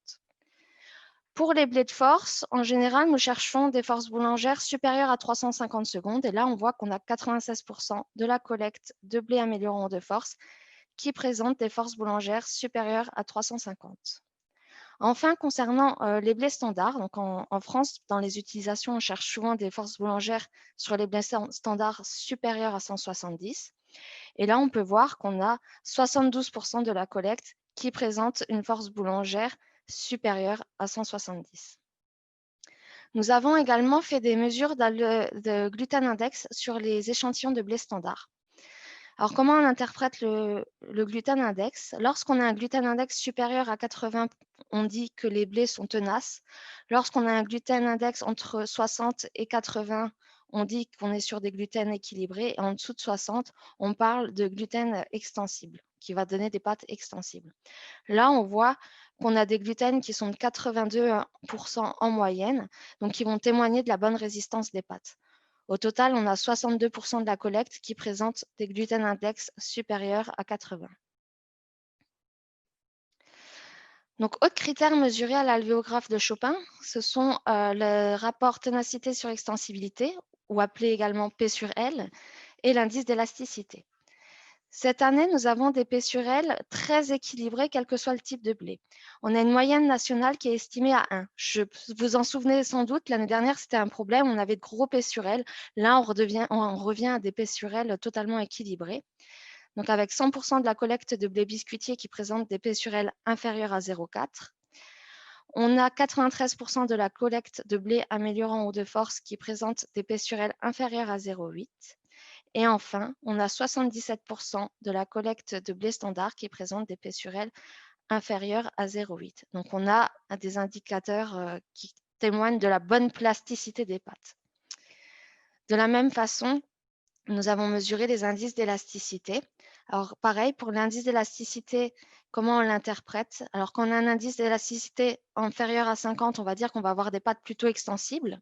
Speaker 2: Pour les blés de force, en général, nous cherchons des forces boulangères supérieures à 350 secondes. Et là, on voit qu'on a 96% de la collecte de blés améliorant de force qui présentent des forces boulangères supérieures à 350. Enfin, concernant les blés standards, donc en France, dans les utilisations, on cherche souvent des forces boulangères sur les blés standards supérieures à 170. Et là, on peut voir qu'on a 72% de la collecte qui présente une force boulangère supérieure à 170. Nous avons également fait des mesures de gluten index sur les échantillons de blé standard. Alors, comment on interprète le gluten index? Lorsqu'on a un gluten index supérieur à 80, on dit que les blés sont tenaces. Lorsqu'on a un gluten index entre 60 et 80, on dit qu'on est sur des gluten équilibrés. Et en dessous de 60, on parle de gluten extensible, qui va donner des pâtes extensibles. Là, on voit qu'on a des gluten qui sont de 82% en moyenne, donc qui vont témoigner de la bonne résistance des pâtes. Au total, on a 62% de la collecte qui présente des gluten index supérieurs à 80. Donc, autres critères mesurés à l'alvéographe de Chopin, ce sont le rapport ténacité sur extensibilité, ou appelé également P sur L, et l'indice d'élasticité. Cette année, nous avons des P sur L très équilibrés, quel que soit le type de blé. On a une moyenne nationale qui est estimée à 1. Vous en souvenez sans doute, l'année dernière, c'était un problème. On avait de gros P sur L. Là, on revient à des P sur L totalement équilibrés. Donc, avec 100% de la collecte de blé biscuitier qui présente des P sur L inférieurs à 0,4. On a 93% de la collecte de blé améliorant eau de force qui présente des P sur L inférieurs à 0,8. Et enfin, on a 77% de la collecte de blé standard qui présente des P sur L inférieurs à 0,8. Donc, on a des indicateurs qui témoignent de la bonne plasticité des pâtes. De la même façon, nous avons mesuré les indices d'élasticité. Alors, pareil, pour l'indice d'élasticité, comment on l'interprète? Alors, quand on a un indice d'élasticité inférieur à 50, on va dire qu'on va avoir des pâtes plutôt extensibles.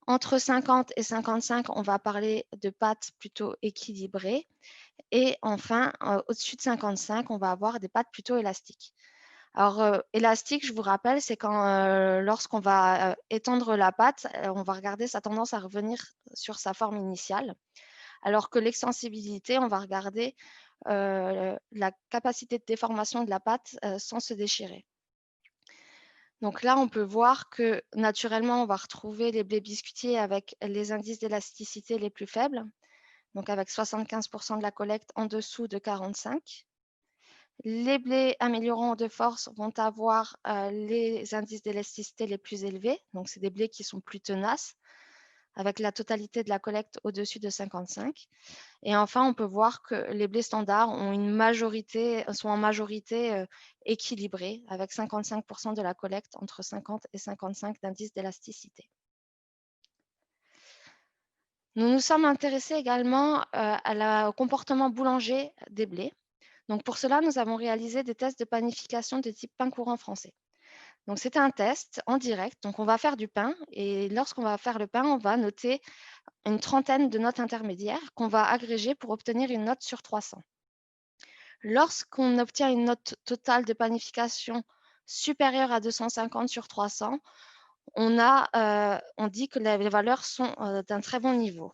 Speaker 2: Entre 50 et 55, on va parler de pâtes plutôt équilibrées. Et enfin, au-dessus de 55, on va avoir des pâtes plutôt élastiques. Alors, élastique, je vous rappelle, c'est quand lorsqu'on va étendre la pâte, on va regarder sa tendance à revenir sur sa forme initiale. Alors que l'extensibilité, on va regarder la capacité de déformation de la pâte sans se déchirer. Donc là, on peut voir que naturellement, on va retrouver les blés biscuitiers avec les indices d'élasticité les plus faibles, donc avec 75% de la collecte en dessous de 45. Les blés améliorants de force vont avoir les indices d'élasticité les plus élevés, donc c'est des blés qui sont plus tenaces, avec la totalité de la collecte au-dessus de 55. Et enfin, on peut voir que les blés standards sont en majorité équilibrés, avec 55% de la collecte entre 50 et 55 d'indice d'élasticité. Nous nous sommes intéressés également au comportement boulanger des blés. Donc pour cela, nous avons réalisé des tests de panification de type pain courant français. Donc, c'est un test en direct. Donc, on va faire du pain et lorsqu'on va faire le pain, on va noter une trentaine de notes intermédiaires qu'on va agréger pour obtenir une note sur 300. Lorsqu'on obtient une note totale de panification supérieure à 250 sur 300, on dit que les valeurs sont d'un très bon niveau.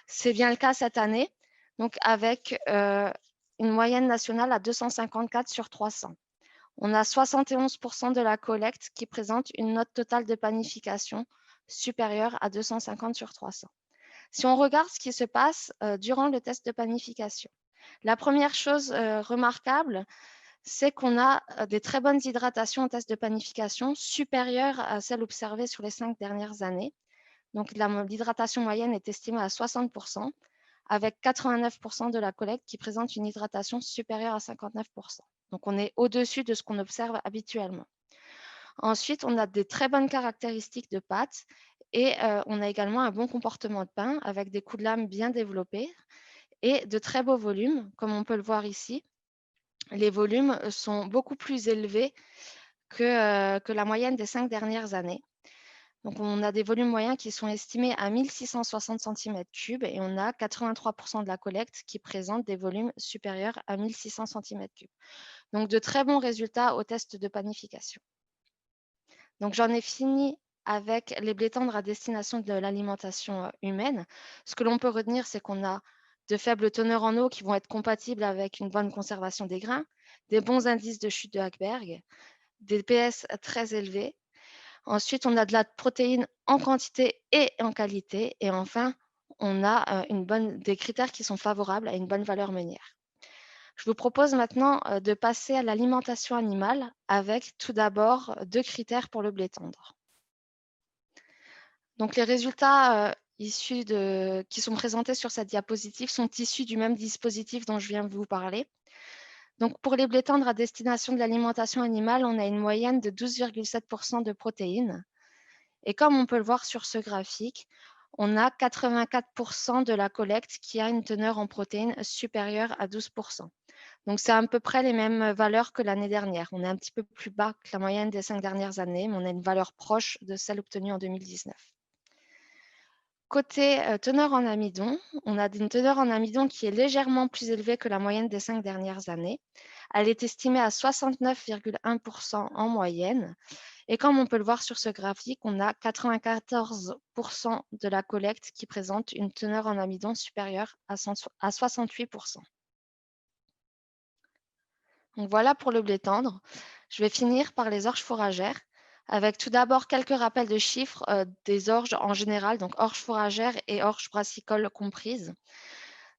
Speaker 2: C'est bien le cas cette année, donc avec une moyenne nationale à 254 sur 300. On a 71% de la collecte qui présente une note totale de panification supérieure à 250 sur 300. Si on regarde ce qui se passe durant le test de panification, la première chose remarquable, c'est qu'on a des très bonnes hydratations au test de panification supérieures à celles observées sur les 5 dernières années. Donc, l'hydratation moyenne est estimée à 60%, avec 89% de la collecte qui présente une hydratation supérieure à 59%. Donc, on est au-dessus de ce qu'on observe habituellement. Ensuite, on a des très bonnes caractéristiques de pâte et on a également un bon comportement de pain avec des coups de lame bien développés et de très beaux volumes, comme on peut le voir ici. Les volumes sont beaucoup plus élevés que la moyenne des 5 dernières années. Donc, on a des volumes moyens qui sont estimés à 1660 cm3 et on a 83% de la collecte qui présente des volumes supérieurs à 1600 cm3. Donc, de très bons résultats au test de panification. Donc, j'en ai fini avec les blés tendres à destination de l'alimentation humaine. Ce que l'on peut retenir, c'est qu'on a de faibles teneurs en eau qui vont être compatibles avec une bonne conservation des grains, des bons indices de chute de Hackberg, des PS très élevés. Ensuite, on a de la protéine en quantité et en qualité. Et enfin, on a des critères qui sont favorables à une bonne valeur meunière. Je vous propose maintenant de passer à l'alimentation animale avec tout d'abord 2 critères pour le blé tendre. Donc, les résultats qui sont présentés sur cette diapositive sont issus du même dispositif dont je viens de vous parler. Donc, pour les blés tendres à destination de l'alimentation animale, on a une moyenne de 12,7% de protéines. Et comme on peut le voir sur ce graphique, on a 84% de la collecte qui a une teneur en protéines supérieure à 12%. Donc, c'est à peu près les mêmes valeurs que l'année dernière. On est un petit peu plus bas que la moyenne des 5 dernières années, mais on a une valeur proche de celle obtenue en 2019. Côté teneur en amidon, on a une teneur en amidon qui est légèrement plus élevée que la moyenne des 5 dernières années. Elle est estimée à 69,1% en moyenne. Et comme on peut le voir sur ce graphique, on a 94% de la collecte qui présente une teneur en amidon supérieure à 68%. Donc voilà pour le blé tendre. Je vais finir par les orges fourragères, avec tout d'abord quelques rappels de chiffres des orges en général, donc orges fourragères et orges brassicoles comprises.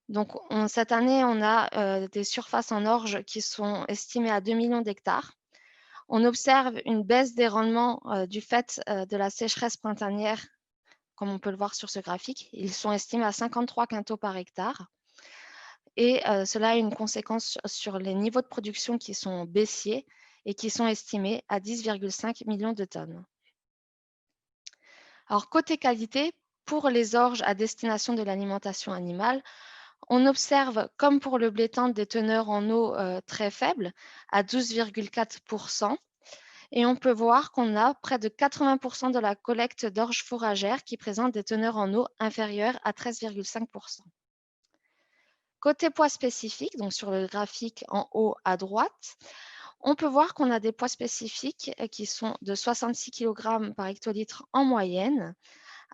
Speaker 2: Donc cette année, on a des surfaces en orge qui sont estimées à 2 millions d'hectares. On observe une baisse des rendements du fait de la sécheresse printanière, comme on peut le voir sur ce graphique. Ils sont estimés à 53 quintaux par hectare. Et cela a une conséquence sur les niveaux de production qui sont baissiers et qui sont estimés à 10,5 millions de tonnes. Alors, côté qualité, pour les orges à destination de l'alimentation animale, on observe, comme pour le blé tendre, des teneurs en eau très faibles, à 12,4%. Et on peut voir qu'on a près de 80% de la collecte d'orges fourragères qui présentent des teneurs en eau inférieures à 13,5%. Côté poids spécifiques, donc sur le graphique en haut à droite, on peut voir qu'on a des poids spécifiques qui sont de 66 kg par hectolitre en moyenne,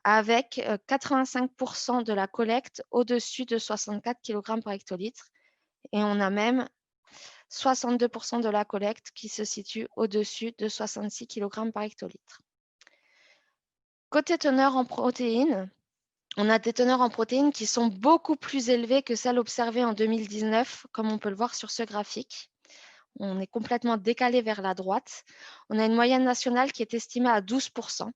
Speaker 2: avec 85% de la collecte au-dessus de 64 kg par hectolitre. Et on a même 62% de la collecte qui se situe au-dessus de 66 kg par hectolitre. Côté teneur en protéines, on a des teneurs en protéines qui sont beaucoup plus élevées que celles observées en 2019, comme on peut le voir sur ce graphique. On est complètement décalé vers la droite. On a une moyenne nationale qui est estimée à 12%.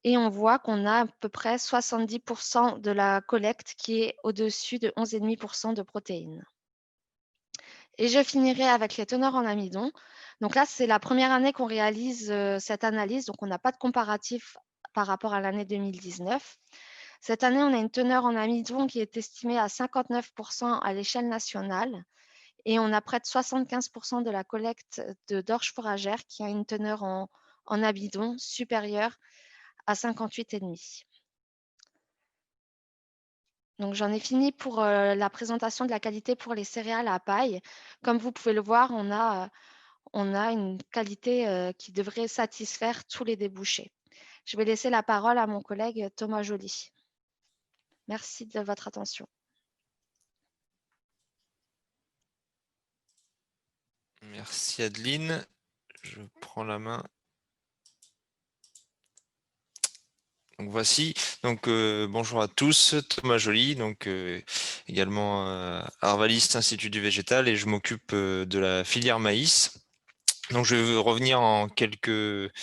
Speaker 2: Et on voit qu'on a à peu près 70% de la collecte qui est au-dessus de 11,5% de protéines. Et je finirai avec les teneurs en amidon. Donc là, c'est la première année qu'on réalise cette analyse, donc on n'a pas de comparatif par rapport à l'année 2019. Cette année, on a une teneur en amidon qui est estimée à 59% à l'échelle nationale et on a près de 75% de la collecte d'orge fourragère qui a une teneur en amidon supérieure à 58,5%. Donc, j'en ai fini pour la présentation de la qualité pour les céréales à paille. Comme vous pouvez le voir, on a une qualité qui devrait satisfaire tous les débouchés. Je vais laisser la parole à mon collègue Thomas Joly. Merci de votre attention.
Speaker 5: Merci Adeline. Je prends la main. Donc voici, donc bonjour à tous, Thomas Joly, donc également arvaliste Institut du Végétal, et je m'occupe de la filière maïs. Donc je vais revenir en quelques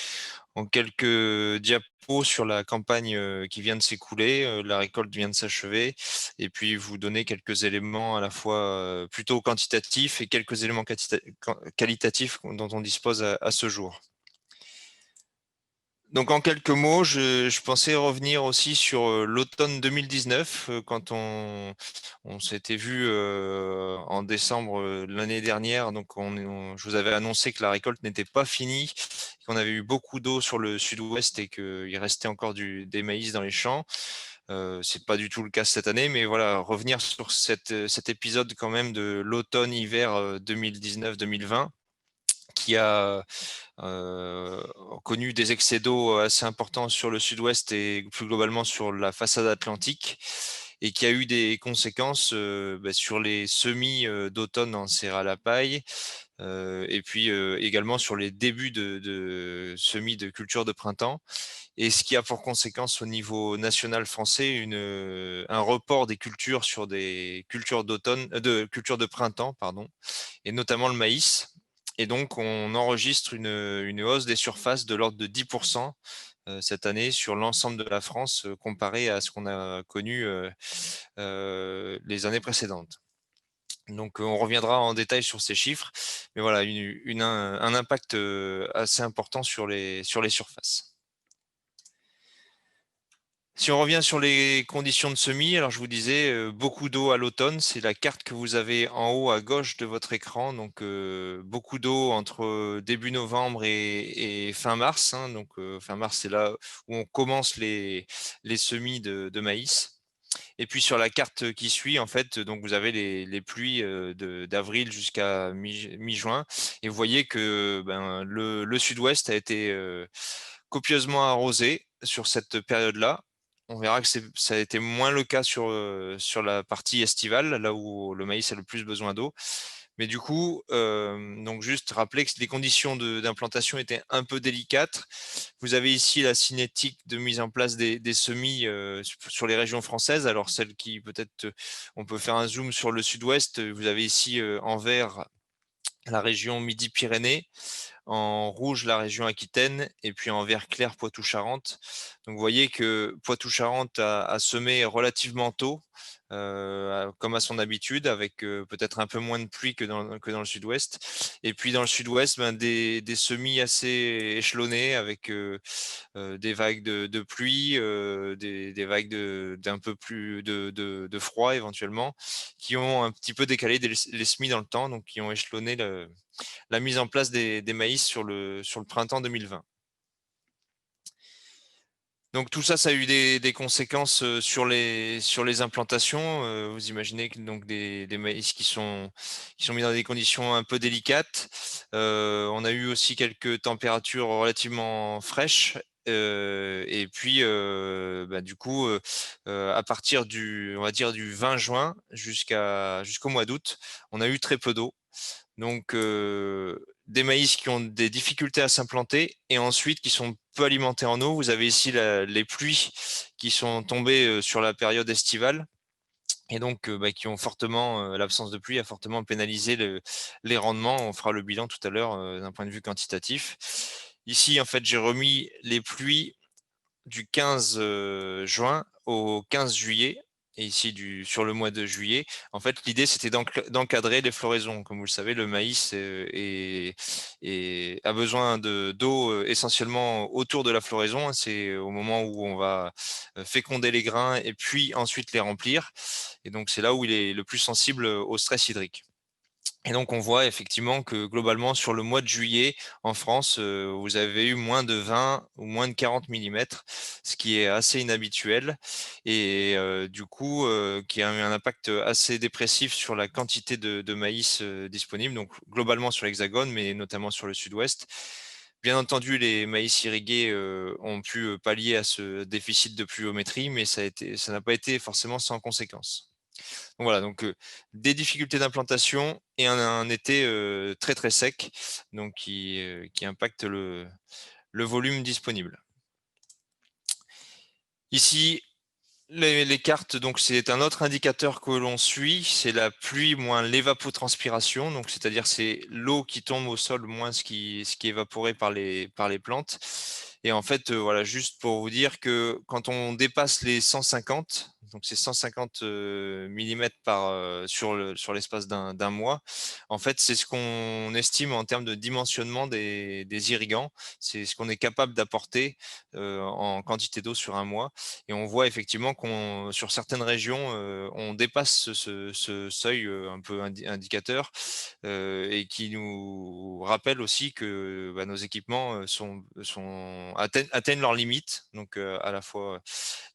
Speaker 5: diapos sur la campagne qui vient de s'écouler, la récolte vient de s'achever, et puis vous donner quelques éléments à la fois plutôt quantitatifs et quelques éléments qualitatifs dont on dispose à ce jour. Donc en quelques mots, je pensais revenir aussi sur l'automne 2019, quand on s'était vu en décembre l'année dernière. Donc je vous avais annoncé que la récolte n'était pas finie, qu'on avait eu beaucoup d'eau sur le sud-ouest et qu'il restait encore des maïs dans les champs. C'est pas du tout le cas cette année, mais voilà, revenir sur cet épisode quand même de l'automne-hiver 2019-2020 qui a connu des excès d'eau assez importants sur le sud-ouest et plus globalement sur la façade atlantique, et qui a eu des conséquences sur les semis d'automne en céréales à paille, et puis également sur les débuts de semis de culture de printemps, et ce qui a pour conséquence au niveau national français un report des cultures sur des cultures d'automne, de culture de printemps, pardon, et notamment le maïs. Et donc, on enregistre une hausse des surfaces de l'ordre de 10% cette année sur l'ensemble de la France, comparé à ce qu'on a connu les années précédentes. Donc, on reviendra en détail sur ces chiffres, mais voilà, un impact assez important sur les surfaces. Si on revient sur les conditions de semis, alors je vous disais, beaucoup d'eau à l'automne, c'est la carte que vous avez en haut à gauche de votre écran. Donc beaucoup d'eau entre début novembre et fin mars, hein. Donc fin mars, c'est là où on commence les semis de maïs. Et puis sur la carte qui suit, en fait, donc vous avez les pluies d'avril jusqu'à mi-juin. Et vous voyez que le sud-ouest a été copieusement arrosé sur cette période-là. On verra que ça a été moins le cas sur la partie estivale, là où le maïs a le plus besoin d'eau. Mais du coup, donc juste rappeler que les conditions d'implantation étaient un peu délicates. Vous avez ici la cinétique de mise en place des semis sur les régions françaises. Alors celles qui peut-être, on peut faire un zoom sur le sud-ouest. Vous avez ici en vert la région Midi-Pyrénées, en rouge la région Aquitaine, et puis en vert clair Poitou-Charentes. Donc vous voyez que Poitou-Charentes a semé relativement tôt, comme à son habitude, avec peut-être un peu moins de pluie que dans le sud-ouest. Et puis dans le sud-ouest, des semis assez échelonnés, avec des vagues de pluie, des vagues d'un peu plus de froid éventuellement, qui ont un petit peu décalé les semis dans le temps, donc qui ont échelonné la mise en place des maïs sur le printemps 2020. Donc tout ça, ça a eu des conséquences sur les implantations. Vous imaginez que donc des maïs qui sont mis dans des conditions un peu délicates. On a eu aussi quelques températures relativement fraîches. Et puis du coup, à partir on va dire du 20 juin jusqu'au mois d'août, on a eu très peu d'eau. Donc des maïs qui ont des difficultés à s'implanter, et ensuite qui sont peu alimentés en eau. Vous avez ici les pluies qui sont tombées sur la période estivale, et donc qui ont fortement, l'absence de pluie a fortement pénalisé les rendements. On fera le bilan tout à l'heure d'un point de vue quantitatif. Ici, en fait, j'ai remis les pluies du 15 juin au 15 juillet, et ici sur le mois de juillet. En fait, l'idée, c'était d'encadrer les floraisons. Comme vous le savez, le maïs a besoin d'eau essentiellement autour de la floraison. C'est au moment où on va féconder les grains et puis ensuite les remplir. Et donc, c'est là où il est le plus sensible au stress hydrique. Et donc, on voit effectivement que globalement, sur le mois de juillet, en France, vous avez eu moins de 20 ou moins de 40 millimètres, ce qui est assez inhabituel, et du coup, qui a eu un impact assez dépressif sur la quantité de maïs disponible, donc globalement sur l'Hexagone, mais notamment sur le sud-ouest. Bien entendu, les maïs irrigués ont pu pallier à ce déficit de pluviométrie, mais ça n'a pas été forcément sans conséquence. voilà, donc des difficultés d'implantation et un été très très sec, donc qui impacte le volume disponible. Ici, les cartes, donc c'est un autre indicateur que l'on suit, c'est la pluie moins l'évapotranspiration, donc c'est-à-dire c'est l'eau qui tombe au sol moins ce qui est évaporé par les plantes. Et en fait, voilà, juste pour vous dire que quand on dépasse les 150, donc c'est 150 millimètres sur l'espace d'un mois, en fait, c'est ce qu'on estime en termes de dimensionnement des irrigants. C'est ce qu'on est capable d'apporter en quantité d'eau sur un mois. Et on voit effectivement sur certaines régions, on dépasse ce seuil un peu indicateur et qui nous rappelle aussi que nos équipements atteignent leurs limites, donc à la fois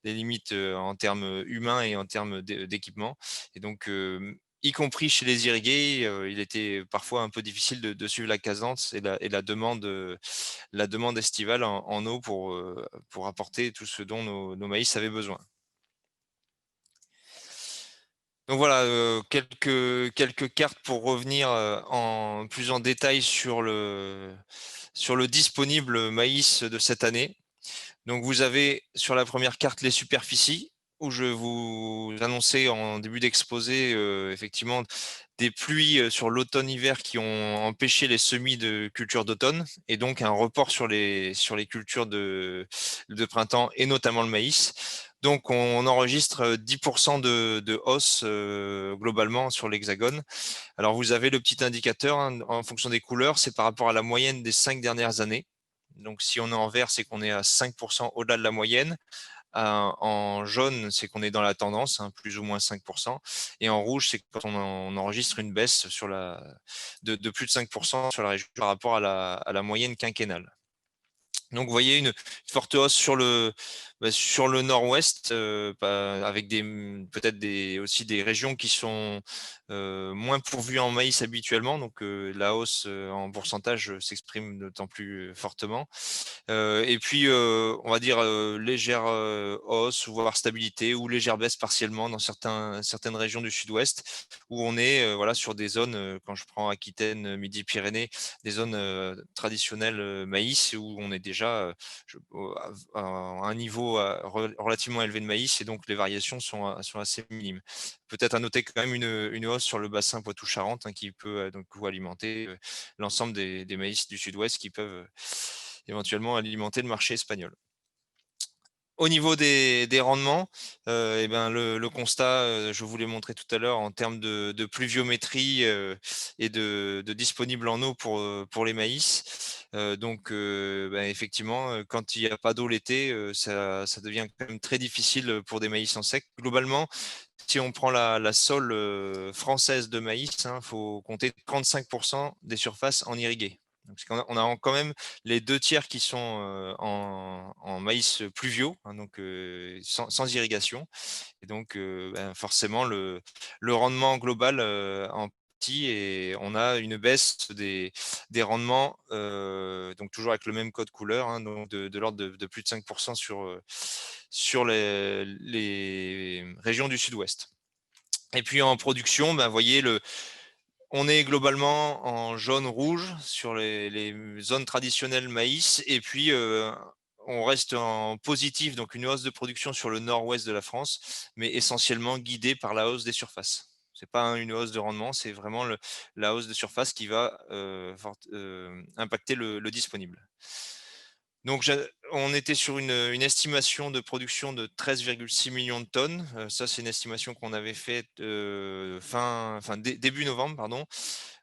Speaker 5: des limites en termes humains et en termes d'équipement. Et donc, y compris chez les irrigués, il était parfois un peu difficile de suivre la cadence et la demande estivale en eau pour apporter tout ce dont nos maïs avaient besoin. Donc voilà, quelques cartes pour revenir plus en détail sur le disponible maïs de cette année. Donc vous avez sur la première carte les superficies, où je vous annonçais en début d'exposé effectivement des pluies sur l'automne-hiver qui ont empêché les semis de culture d'automne et donc un report sur les cultures de printemps et notamment le maïs. Donc on enregistre 10% de hausse globalement sur l'hexagone. Alors vous avez le petit indicateur en fonction des couleurs, c'est par rapport à la moyenne des 5 dernières années. Donc si on est en vert, c'est qu'on est à 5% au-delà de la moyenne. En jaune, c'est qu'on est dans la tendance, plus ou moins 5%. Et en rouge, c'est quand on enregistre une baisse de plus de 5% sur la région par rapport à la moyenne quinquennale. Donc, vous voyez une forte hausse sur le nord-ouest, avec peut-être aussi des régions qui sont moins pourvues en maïs habituellement. Donc, la hausse en pourcentage s'exprime d'autant plus fortement. Et puis, on va dire légère hausse, voire stabilité ou légère baisse partiellement dans certaines régions du sud-ouest où on est voilà, sur des zones, quand je prends Aquitaine, Midi-Pyrénées, des zones traditionnelles maïs où on est déjà à un niveau relativement élevé de maïs et donc les variations sont assez minimes. Peut-être à noter quand même une hausse sur le bassin Poitou-Charentes qui peut donc alimenter l'ensemble des maïs du sud-ouest qui peuvent éventuellement alimenter le marché espagnol. Au niveau des rendements, le constat, je vous l'ai montré tout à l'heure en termes de pluviométrie et de disponible en eau pour les maïs. Effectivement, quand il n'y a pas d'eau l'été, ça devient quand même très difficile pour des maïs en sec. Globalement, si on prend la sole française de maïs, il faut compter 35% des surfaces en irriguées. Donc, on a quand même les 2/3 qui sont en maïs pluviaux, donc sans irrigation. Et donc, forcément, le rendement global en petit et on a une baisse des rendements, donc toujours avec le même code couleur, donc de l'ordre de plus de 5% sur les régions du sud-ouest. Et puis en production, vous voyez, on est globalement en jaune-rouge sur les zones traditionnelles maïs et puis on reste en positif, donc une hausse de production sur le nord-ouest de la France, mais essentiellement guidée par la hausse des surfaces. Ce n'est pas une hausse de rendement, c'est vraiment la hausse de surface qui va impacter le disponible. Donc, on était sur une estimation de production de 13,6 millions de tonnes. Ça, c'est une estimation qu'on avait faite début novembre, pardon,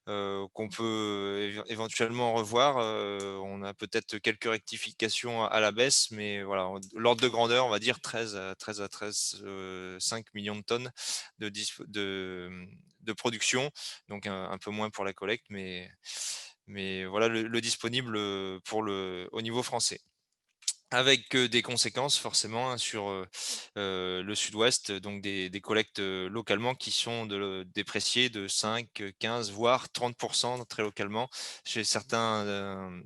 Speaker 5: qu'on peut éventuellement revoir. On a peut-être quelques rectifications à la baisse, mais voilà, l'ordre de grandeur, on va dire 5 millions de tonnes de production. Donc, un peu moins pour la collecte, mais voilà le disponible au niveau français. Avec des conséquences forcément sur le sud-ouest, donc des collectes localement qui sont dépréciées de 5, 15, voire 30% très localement chez certains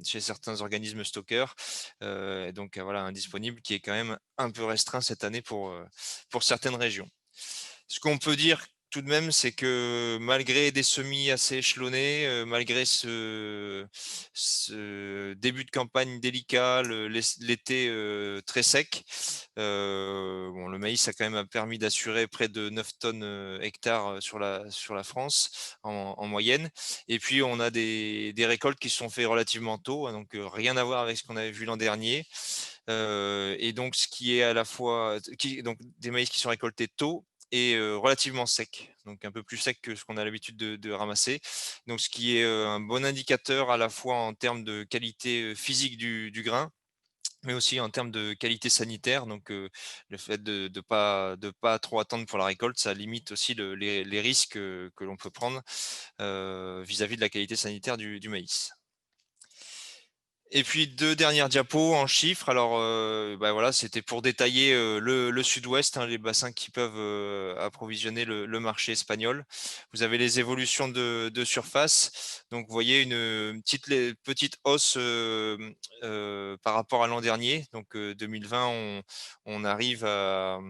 Speaker 5: organismes stockeurs. Donc voilà, un disponible qui est quand même un peu restreint cette année pour certaines régions. Ce qu'on peut dire tout de même, c'est que malgré des semis assez échelonnés, malgré ce début de campagne délicat, l'été, très sec, bon, le maïs a quand même permis d'assurer près de 9 tonnes, hectares, sur la France en moyenne. Et puis on a des récoltes qui se sont fait relativement tôt, hein, donc rien à voir avec ce qu'on avait vu l'an dernier. Et donc ce qui est à la fois donc des maïs qui sont récoltés tôt et relativement secs, donc un peu plus secs que ce qu'on a l'habitude de ramasser. Donc ce qui est, un bon indicateur à la fois en termes de qualité, physique du grain, mais aussi en termes de qualité sanitaire. Donc le fait de pas trop attendre pour la récolte, ça limite aussi les risques, que l'on peut prendre, vis-à-vis de la qualité sanitaire du maïs. Et puis 2 dernières diapos en chiffres. Alors, bah, voilà, c'était pour détailler, le sud-ouest, hein, les bassins qui peuvent, approvisionner le marché espagnol. Vous avez les évolutions de surface. Donc vous voyez une petite hausse, par rapport à l'an dernier. Donc, 2020, on arrive à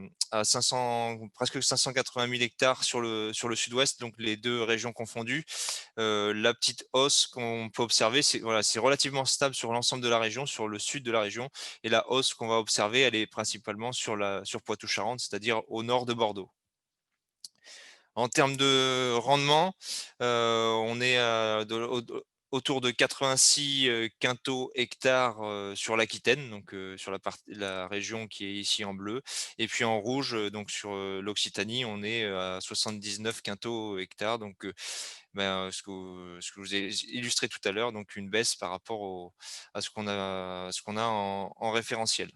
Speaker 5: 500, presque 580 000 hectares sur le sud-ouest, donc les 2 régions confondues. La petite hausse qu'on peut observer, c'est voilà, c'est relativement stable sur l'ensemble de la région, sur le sud de la région, et la hausse qu'on va observer, elle est principalement sur Poitou-Charentes, c'est-à-dire au nord de Bordeaux. En termes de rendement, on est autour de 86 quintaux hectares, sur l'Aquitaine, donc sur la région qui est ici en bleu, et puis en rouge, donc sur l'Occitanie, on est à 79 quintaux hectares, donc ben, ce que je vous ai illustré tout à l'heure, donc une baisse par rapport à ce qu'on a en référentiel.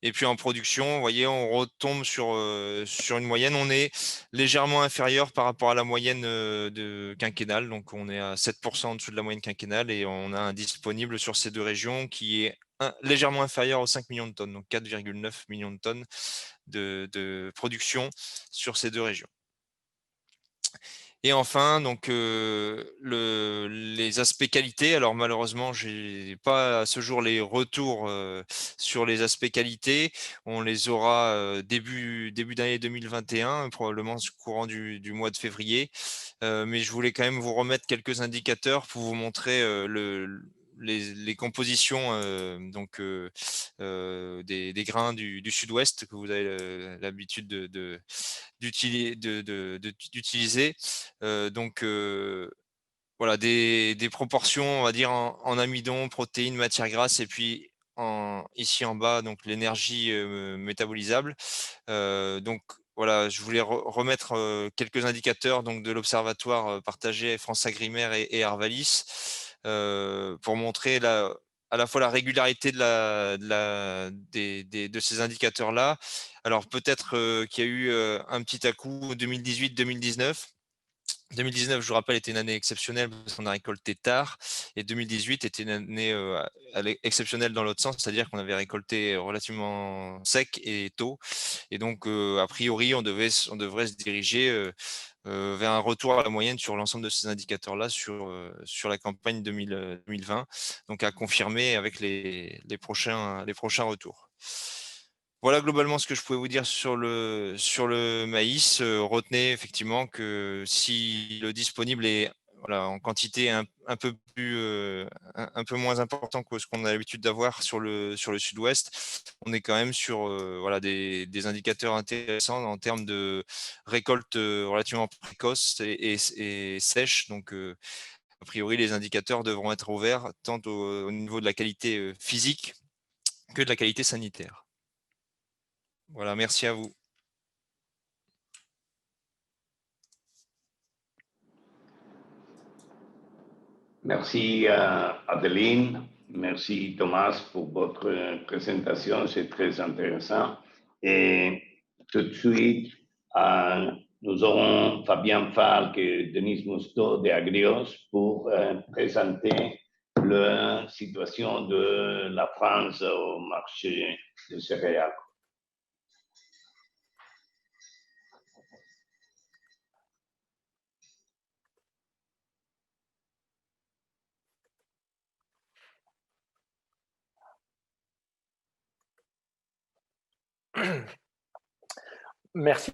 Speaker 5: Et puis en production, vous voyez, on retombe sur une moyenne. On est légèrement inférieur par rapport à la moyenne, de quinquennale. Donc on est à 7 en dessous de la moyenne quinquennale, et on a un disponible sur ces 2 régions qui est légèrement inférieur aux 5 millions de tonnes, donc 4,9 millions de tonnes de production sur ces 2 régions. Et enfin, donc, les aspects qualité. Alors malheureusement, j'ai pas à ce jour les retours, sur les aspects qualité. On les aura, début d'année 2021, probablement courant du mois de février. Mais je voulais quand même vous remettre quelques indicateurs pour vous montrer, les compositions, donc, des grains du sud-ouest que vous avez, l'habitude d'utiliser. Donc, voilà, des proportions, on va dire, en amidon, protéines, matières grasses, et puis ici en bas, donc l'énergie, métabolisable. Donc voilà, je voulais remettre, quelques indicateurs donc de l'observatoire, partagé France Agrimaire et Arvalis, pour montrer à la fois la régularité de ces indicateurs-là. Alors peut-être, qu'il y a eu, un petit à-coup 2018-2019. 2019, je vous rappelle, était une année exceptionnelle parce qu'on a récolté tard, et 2018 était une année, exceptionnelle dans l'autre sens, c'est-à-dire qu'on avait récolté relativement sec et tôt, et donc a priori, on devrait se diriger, vers un retour à la moyenne sur l'ensemble de ces indicateurs-là sur la campagne 2020, donc à confirmer avec les prochains retours. Voilà globalement ce que je pouvais vous dire sur le maïs. Retenez effectivement que si le disponible est, voilà, en quantité un peu plus, un peu moins important que ce qu'on a l'habitude d'avoir sur le sud-ouest, on est quand même sur, voilà, des indicateurs intéressants en termes de récolte, relativement précoce et sèche. Donc a priori, les indicateurs devront être ouverts tant au niveau de la qualité, physique que de la qualité sanitaire. Voilà, merci à vous.
Speaker 3: Merci Adeline, merci Thomas pour votre présentation, c'est très intéressant. Et tout de suite, nous aurons Fabien Falk et Denis Mousteau de Agrios pour présenter la situation de la France au marché de céréales.
Speaker 6: Merci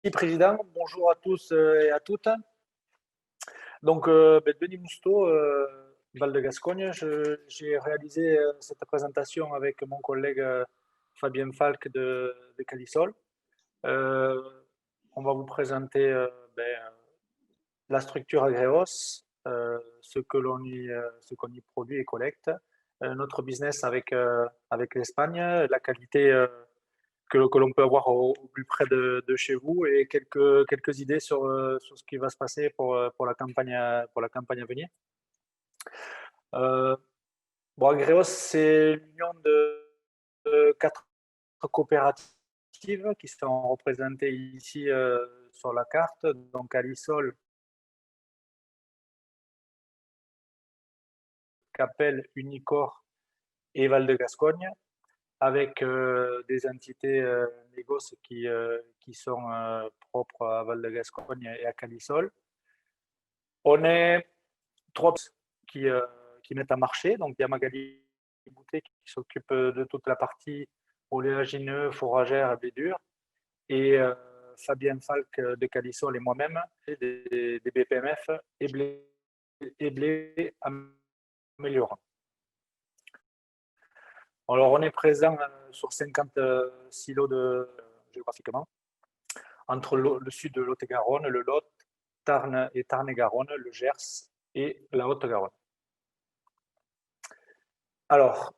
Speaker 6: Président. Bonjour à tous et à toutes. Donc, Denis Mousteau, Val de Gascogne. J'ai réalisé cette présentation avec mon collègue Fabien Falk de Calisol. On va vous présenter la structure Agreos, ce qu'on y produit et collecte, notre business avec l'Espagne, la qualité que l'on peut avoir au plus près de chez vous et quelques idées sur ce qui va se passer pour la campagne à venir. Agreos, c'est l'union de 4 coopératives qui sont représentées ici sur la carte. Donc Alisol, Capelle, Unicor et Val de Gascogne, avec des entités négoces qui sont propres à Val de Gascogne et à Calisol. On est 3 qui mettent à marché. Donc, il y a Magali Boutet qui s'occupe de toute la partie oléagineux, fourragère, blé dur. Et Fabien Falk de Calisol et moi-même, des BPMF et blé améliorant. Alors, on est présent sur 50 silos géographiquement, entre le sud de Lot-et-Garonne, le Lot, Tarn et Tarn-et-Garonne, le Gers et la Haute-Garonne. Alors,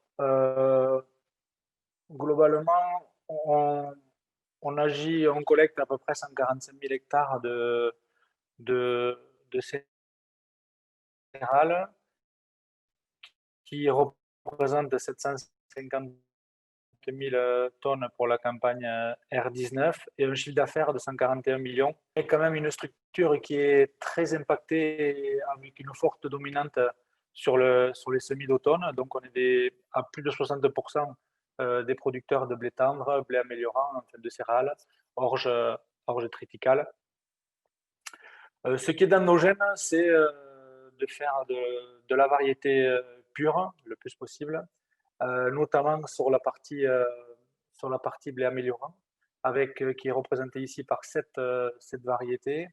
Speaker 6: globalement, on agit, on collecte à peu près 145 000 hectares de céréales qui représentent 750 000 tonnes pour la campagne R19 et un chiffre d'affaires de 141 millions. C'est quand même une structure qui est très impactée avec une forte dominante sur les semis d'automne. Donc, on est à plus de 60% des producteurs de blé tendre, blé améliorant, enfin de céréales, orge triticale. Ce qui est dans nos gènes, c'est de faire de la variété pure le plus possible, notamment sur la partie blé améliorant, qui est représentée ici par 7 variétés.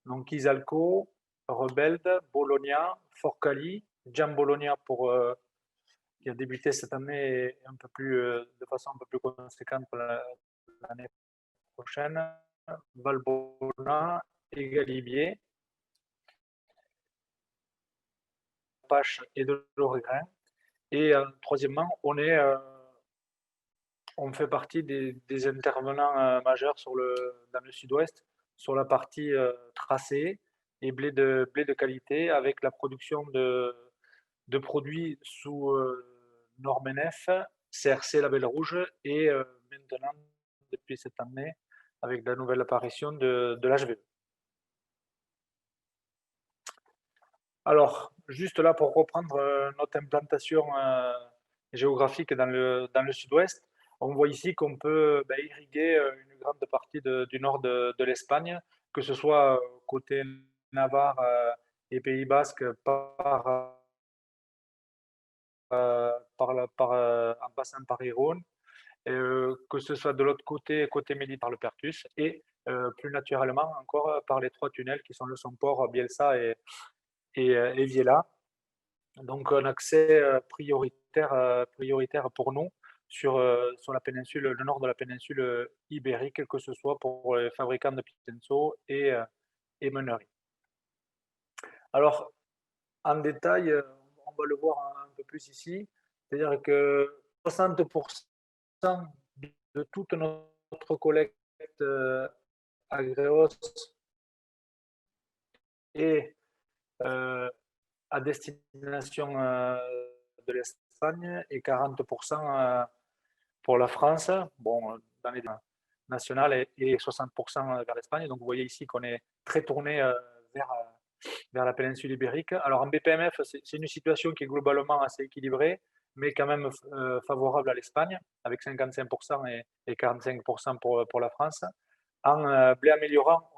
Speaker 6: Donc Isalco, Rebelde, Bologna, Forcali, Gian Bologna qui a débuté cette année de façon un peu plus conséquente pour l'année prochaine, Valbona et Galibier, Pache et de l'Oregrain. Et troisièmement, on fait partie des intervenants majeurs dans le sud-ouest sur la partie tracée et blé de qualité, avec la production de produits sous norme NF, CRC label rouge et maintenant, depuis cette année, avec la nouvelle apparition de l'HVE. Alors, juste là pour reprendre notre implantation géographique dans le sud-ouest, on voit ici qu'on peut irriguer une grande partie du nord de l'Espagne, que ce soit côté Navarre et Pays Basque en passant par Irún, que ce soit de l'autre côté Midi par le Pertus, et plus naturellement encore par les 3 tunnels qui sont le Somport, Bielsa et Viella. Donc un accès prioritaire pour nous sur la péninsule, le nord de la péninsule ibérique, que ce soit pour les fabricants de pinceaux et meuneries. Alors, en détail, on va le voir un peu plus ici, c'est-à-dire que 60% de toute notre collecte Agreos est à destination de l'Espagne et 40% pour la France, bon, dans les nationales, et 60% vers l'Espagne. Donc vous voyez ici qu'on est très tourné vers la péninsule ibérique. Alors en BPMF, c'est une situation qui est globalement assez équilibrée, mais quand même favorable à l'Espagne, avec 55% et 45% pour la France. En blé améliorant,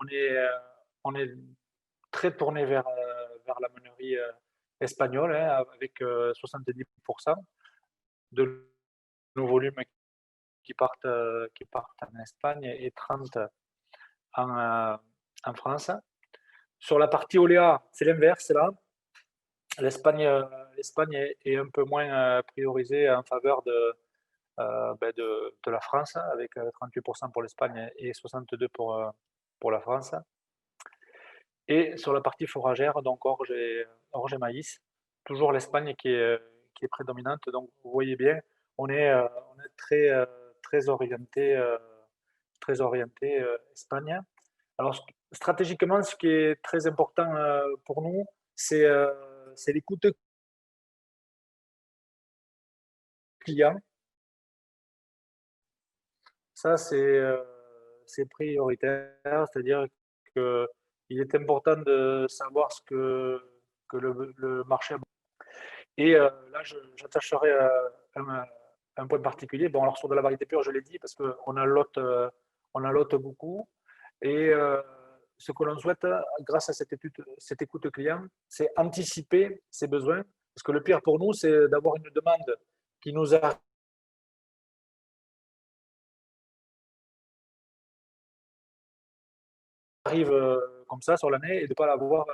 Speaker 6: on est très tourné vers la meunerie espagnole, avec 70% de nos volumes qui partent en Espagne et 30 en France. Sur la partie Oléa, c'est l'inverse là. L'Espagne est un peu moins priorisée en faveur de la France, avec 38% pour l'Espagne et 62% pour la France. Et sur la partie fourragère, donc orge et maïs, toujours l'Espagne qui est prédominante. Donc vous voyez bien, on est très orienté Espagne. Alors stratégiquement, ce qui est très important pour nous, c'est l'écoute client. Ça, c'est prioritaire, c'est-à-dire qu'il est important de savoir ce que le marché a. Et là, j'attacherai un point particulier. Bon, alors sur de la variété pure, je l'ai dit, parce qu'on a lote beaucoup. Et ce que l'on souhaite, grâce à cette écoute client, c'est anticiper ses besoins. Parce que le pire pour nous, c'est d'avoir une demande qui nous arrive comme ça sur l'année et de ne pas l'avoir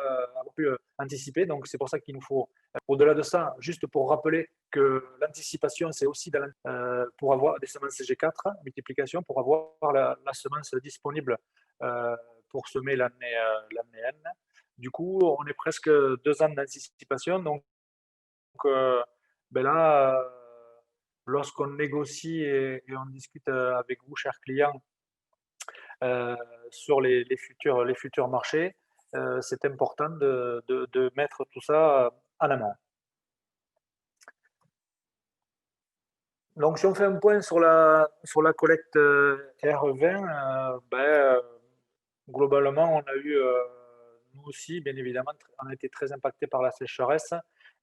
Speaker 6: pu anticiper. Donc, c'est pour ça qu'il nous faut, au-delà de ça, juste pour rappeler que l'anticipation, c'est aussi pour avoir des semences G4, multiplication, pour avoir la semence disponible pour semer l'année N. Du coup, on est presque 2 ans d'anticipation. Donc là, lorsqu'on négocie et on discute avec vous, chers clients, sur les futurs marchés, c'est important de mettre tout ça en amont. Donc, si on fait un point sur la collecte R20, globalement, on a eu, nous aussi, bien évidemment, on a été très impacté par la sécheresse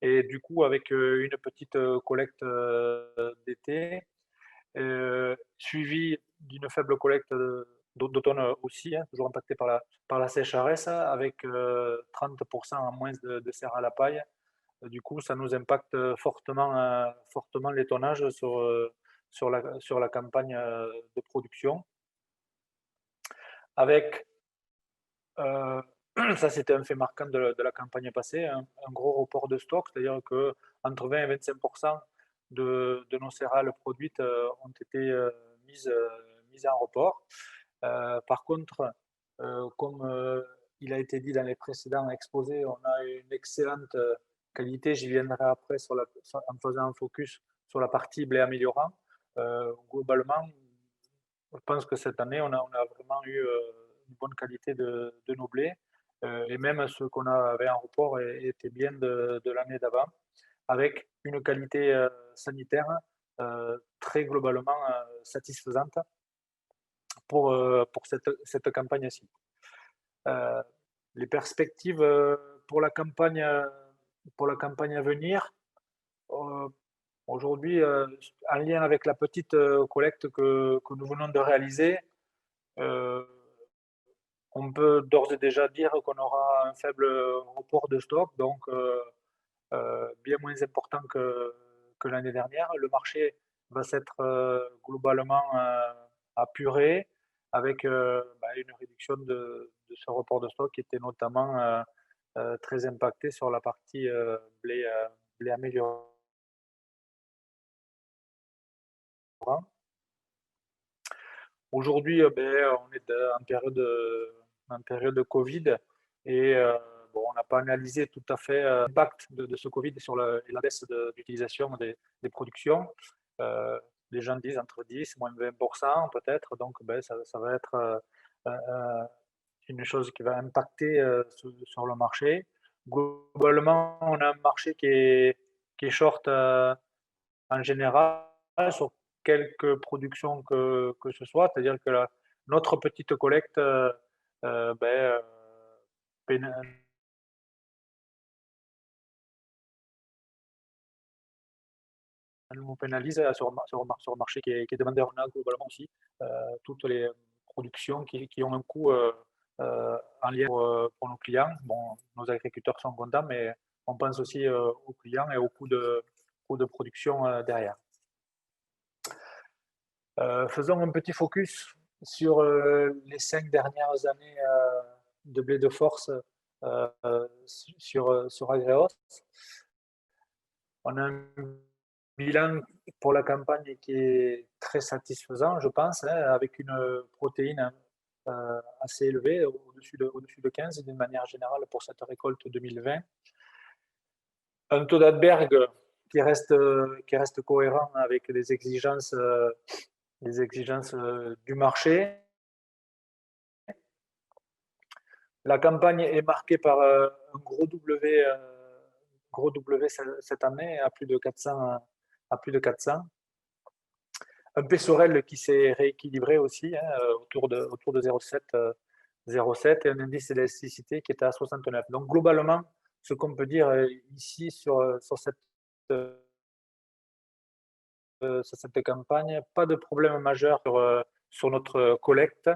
Speaker 6: et du coup, avec une petite collecte d'été, suivie d'une faible collecte d'automne aussi, hein, toujours impacté par la sécheresse, avec 30% en moins de serre à la paille. Du coup, ça nous impacte fortement les tonnages sur la campagne de production. Avec, ça c'était un fait marquant de la campagne passée, un gros report de stock, c'est-à-dire qu'entre 20 et 25% de nos céréales produites ont été mises en report. Par contre, comme il a été dit dans les précédents exposés, on a une excellente qualité. J'y viendrai après en faisant un focus sur la partie blé améliorant. Globalement, je pense que cette année, on a vraiment eu une bonne qualité de nos blés. Et même ceux qu'on avait en report étaient bien de l'année d'avant, avec une qualité sanitaire très globalement satisfaisante pour cette campagne-ci. Les perspectives pour la campagne à venir, aujourd'hui, en lien avec la petite collecte que nous venons de réaliser, on peut d'ores et déjà dire qu'on aura un faible report de stock, donc bien moins important que l'année dernière. Le marché va s'être globalement apuré avec une réduction de ce report de stock qui était notamment très impacté sur la partie blé améliorant. Aujourd'hui, on est en période de Covid et on n'a pas analysé tout à fait l'impact de ce Covid sur la baisse d'utilisation des productions. Les gens disent entre 10 moins 20% peut-être, donc ça va être une chose qui va impacter sur le marché. Globalement, on a un marché qui est short en général sur quelques productions que ce soit, c'est-à-dire que notre petite collecte nous pénalise sur le marché qui est demandeur. On a globalement aussi toutes les productions qui ont un coût en lien pour nos clients. Bon, nos agriculteurs sont contents, mais on pense aussi aux clients et au coût de production derrière. Faisons un petit focus sur les 5 dernières années de blé de force sur Agreos. On a un bilan pour la campagne qui est très satisfaisant, je pense, hein, avec une protéine assez élevée, au-dessus de 15 d'une manière générale pour cette récolte 2020. Un taux d'Adberg qui reste cohérent avec les exigences du marché. La campagne est marquée par un gros W cette année à plus de 400. Un P Sorel qui s'est rééquilibré aussi, hein, autour de 0,7 et un indice d'élasticité qui était à 69. Donc globalement, ce qu'on peut dire ici sur cette campagne, pas de problème majeur sur notre collecte.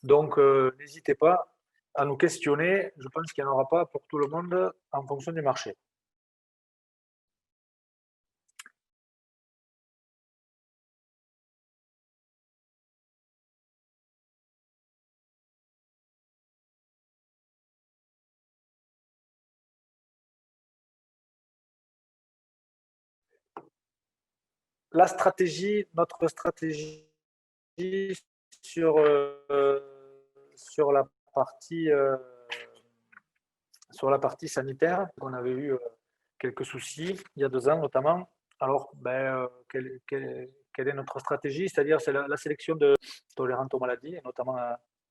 Speaker 6: Donc n'hésitez pas à nous questionner. Je pense qu'il n'y en aura pas pour tout le monde en fonction du marché. Notre stratégie sur la partie sanitaire, on avait eu quelques soucis il y a 2 ans notamment. Alors, quelle est notre stratégie? C'est-à-dire, c'est la sélection de tolérantes aux maladies, et notamment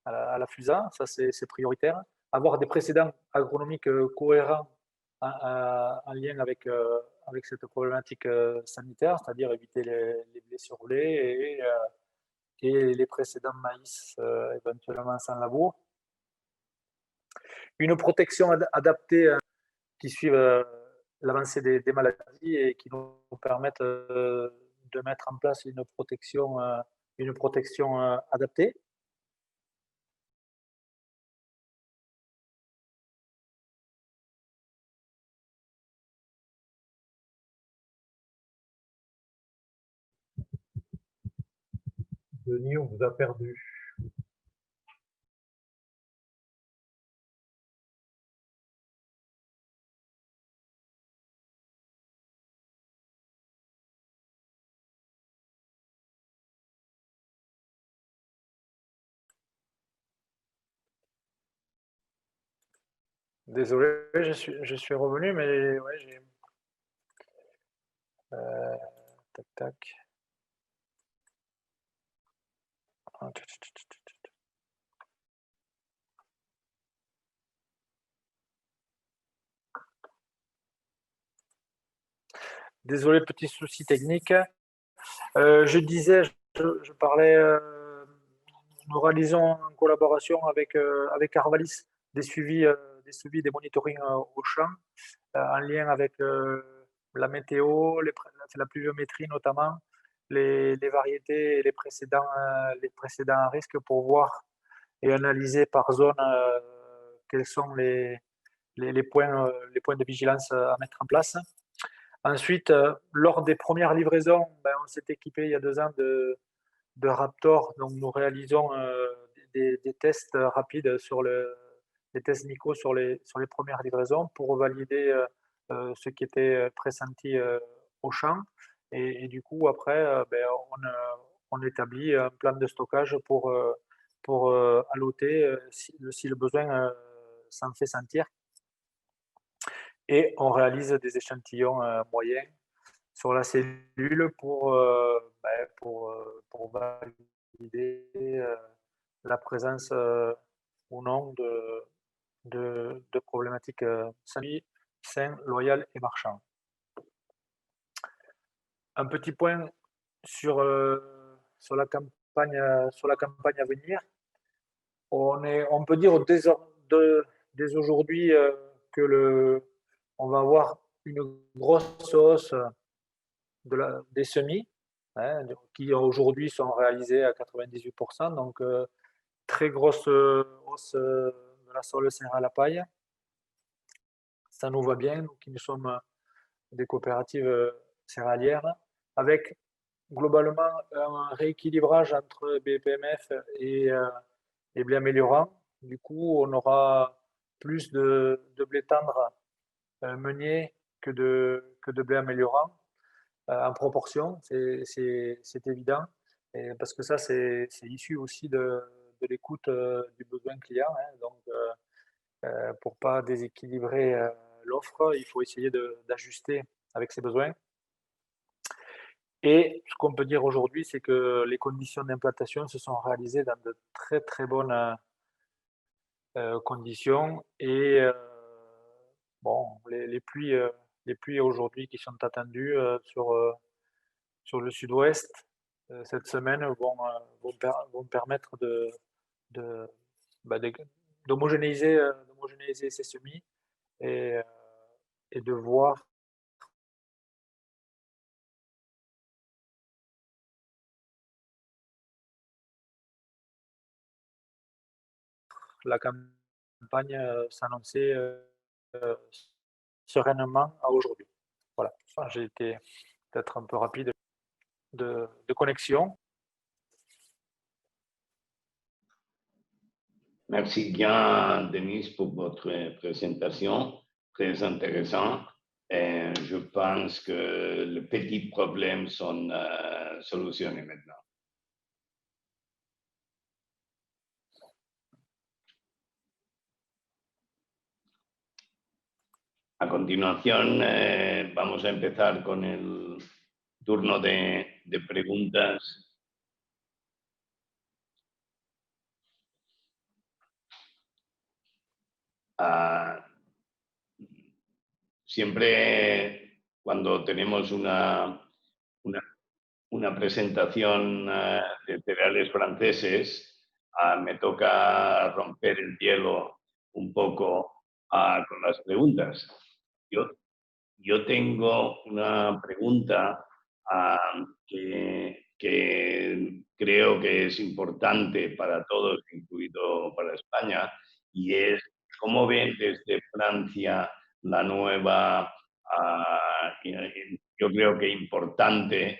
Speaker 6: à la FUSA, ça c'est prioritaire. Avoir des précédents agronomiques cohérents en lien avec cette problématique sanitaire, c'est-à-dire éviter les blés sur blé et les précédents maïs éventuellement sans labour. Une protection adaptée qui suive l'avancée des maladies et qui nous permettent de mettre en place une protection adaptée.
Speaker 7: Denis, on vous a perdu.
Speaker 6: Désolé, je suis revenu, mais ouais, j'ai... tac, tac. Désolé, petit souci technique. Je disais, je parlais, nous réalisons en collaboration avec Arvalis des suivis, des monitorings au champ, en lien avec la météo, la pluviométrie notamment, les variétés et les précédents à risque pour voir et analyser par zone quels sont les points de vigilance à mettre en place. Ensuite, lors des premières livraisons, on s'est équipé il y a 2 ans de Raptor. Donc, nous réalisons des tests rapides des tests NICO sur les premières livraisons pour valider ce qui était pressenti au champ. Et du coup, après, on établit un plan de stockage pour alloter si le besoin s'en fait sentir. Et on réalise des échantillons moyens sur la cellule pour valider la présence ou non de problématiques saines, loyales et marchands. Un petit point sur la campagne à venir. On peut dire dès aujourd'hui que on va avoir une grosse hausse des semis, hein, qui aujourd'hui sont réalisés à 98%, donc très grosse hausse de la sole céréale à paille. Ça nous va bien, nous qui nous sommes des coopératives céréalières, avec globalement un rééquilibrage entre BPMF et blé améliorant. Du coup, on aura plus de blé tendre meunier que de blé améliorant en proportion, c'est évident. Et parce que ça, c'est issu aussi de l'écoute du besoin client. Hein. Donc, pour ne pas déséquilibrer l'offre, il faut essayer d'ajuster avec ses besoins. Et ce qu'on peut dire aujourd'hui, c'est que les conditions d'implantation se sont réalisées dans de très très bonnes conditions. Et bon, les pluies aujourd'hui qui sont attendues sur le sud-ouest cette semaine vont permettre d'homogénéiser ces semis et de voir la campagne s'annoncer sereinement à aujourd'hui. Voilà, j'ai été peut-être un peu rapide de connexion.
Speaker 3: Merci bien, Denise, pour votre présentation, très intéressant. Et je pense que les petits problèmes sont solutionnés maintenant. A continuación, vamos a empezar con el turno de preguntas. Siempre cuando tenemos una presentación de cereales franceses, me toca romper el hielo un poco con las preguntas. Yo tengo una pregunta que creo que es importante para todos, incluido para España, y es cómo ven desde Francia la nueva, yo creo que importante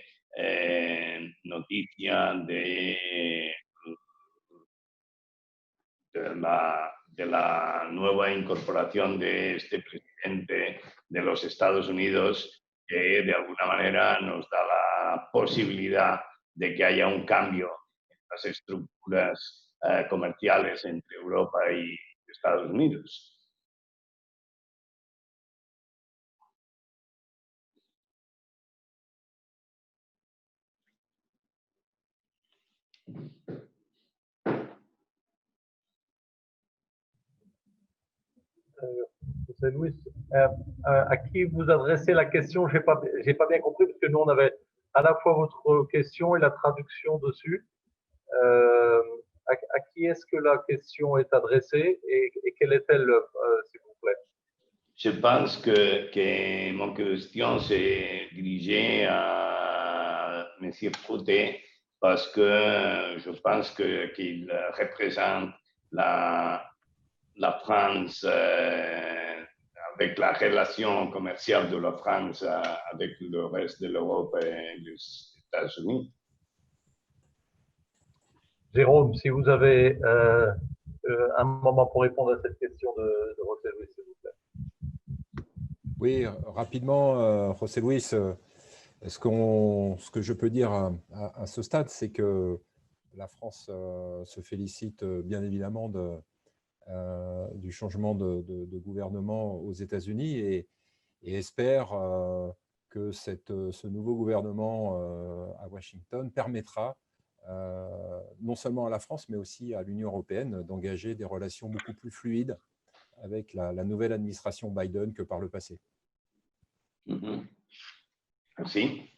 Speaker 3: noticia de la nueva incorporación de este presidente de los Estados Unidos, que de alguna manera nos da la posibilidad de que haya un cambio en las estructuras comerciales entre Europa y Estados Unidos.
Speaker 7: José Luis, à qui vous adressez la question? J'ai pas bien compris parce que nous on avait à la fois votre question et la traduction dessus. À qui est-ce que la question est adressée et quelle est-elle, s'il vous plaît?
Speaker 3: Je pense que mon question s'est dirigée à M. Fouté parce que je pense qu'il représente la France avec la relation commerciale de la France avec le reste de l'Europe et les États-Unis.
Speaker 7: Jérôme, si vous avez un moment pour répondre à cette question de José Luis, s'il vous plaît.
Speaker 1: Oui, rapidement, José Luis, ce que je peux dire à ce stade, c'est que la France se félicite bien évidemment du changement de gouvernement aux États-Unis et espère que ce nouveau gouvernement à Washington permettra non seulement à la France, mais aussi à l'Union européenne d'engager des relations beaucoup plus fluides avec la nouvelle administration Biden que par le passé.
Speaker 3: Merci.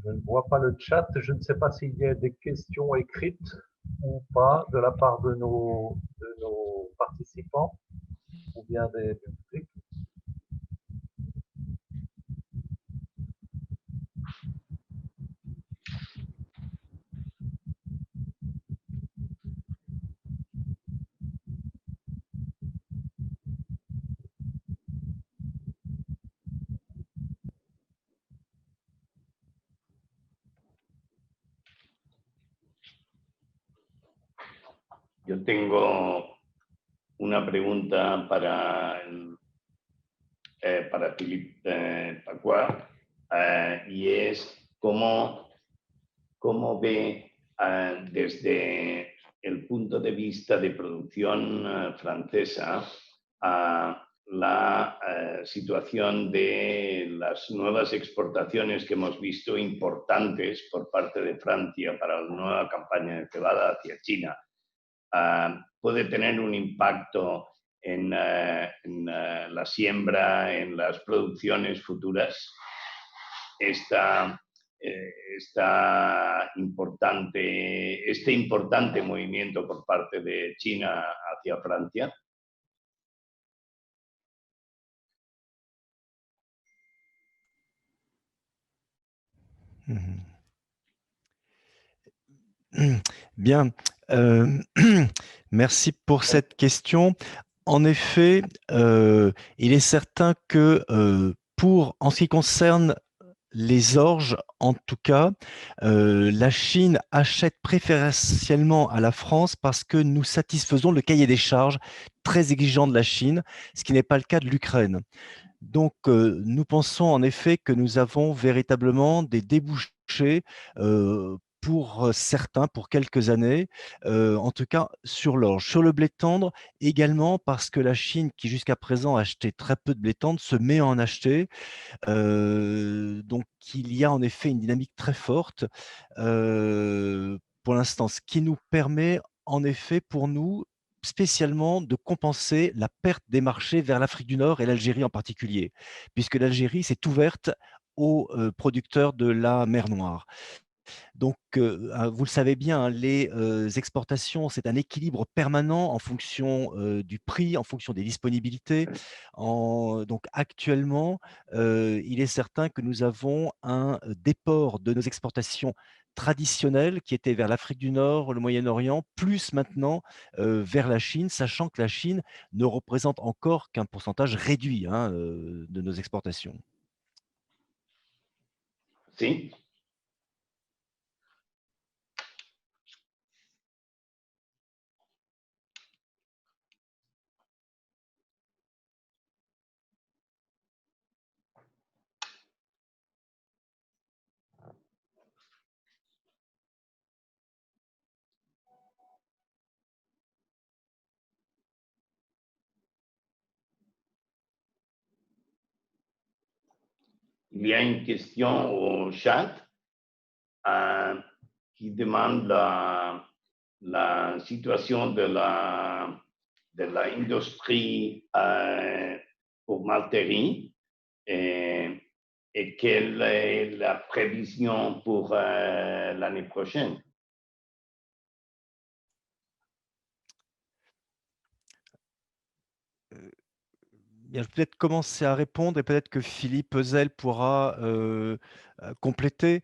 Speaker 7: Je ne vois pas le chat. Je ne sais pas s'il y a des questions écrites ou pas de la part de nos participants ou bien des publics.
Speaker 3: Yo tengo una pregunta para Philippe Pacua, y es cómo ve desde el punto de vista de producción francesa la situación de las nuevas exportaciones que hemos visto importantes por parte de Francia para la nueva campaña de cebada hacia China. Puede tener un impacto en la siembra, en las producciones futuras. Este importante movimiento por parte de China hacia Francia.
Speaker 4: Bien, merci pour cette question. En effet, il est certain que en ce qui concerne les orges, en tout cas, la Chine achète préférentiellement à la France parce que nous satisfaisons le cahier des charges très exigeant de la Chine, ce qui n'est pas le cas de l'Ukraine. Donc, nous pensons en effet que nous avons véritablement des débouchés pour certains, pour quelques années, en tout cas sur l'orge. Sur le blé tendre également parce que la Chine, qui jusqu'à présent achetait très peu de blé tendre, se met à en acheter. Donc, il y a en effet une dynamique très forte pour l'instant, ce qui nous permet en effet pour nous spécialement de compenser la perte des marchés vers l'Afrique du Nord et l'Algérie en particulier, puisque l'Algérie s'est ouverte aux producteurs de la mer Noire. Donc, vous le savez bien, hein, les exportations, c'est un équilibre permanent en fonction du prix, en fonction des disponibilités. Donc, actuellement, il est certain que nous avons un déport de nos exportations traditionnelles qui étaient vers l'Afrique du Nord, le Moyen-Orient, plus maintenant vers la Chine, sachant que la Chine ne représente encore qu'un pourcentage réduit hein, de nos exportations.
Speaker 3: Sí. Il y a une question au chat qui demande la situation de l'industrie pour malterie et quelle est la prévision pour l'année prochaine.
Speaker 4: Bien, je vais peut-être commencer à répondre et peut-être que Philippe Ezel pourra compléter.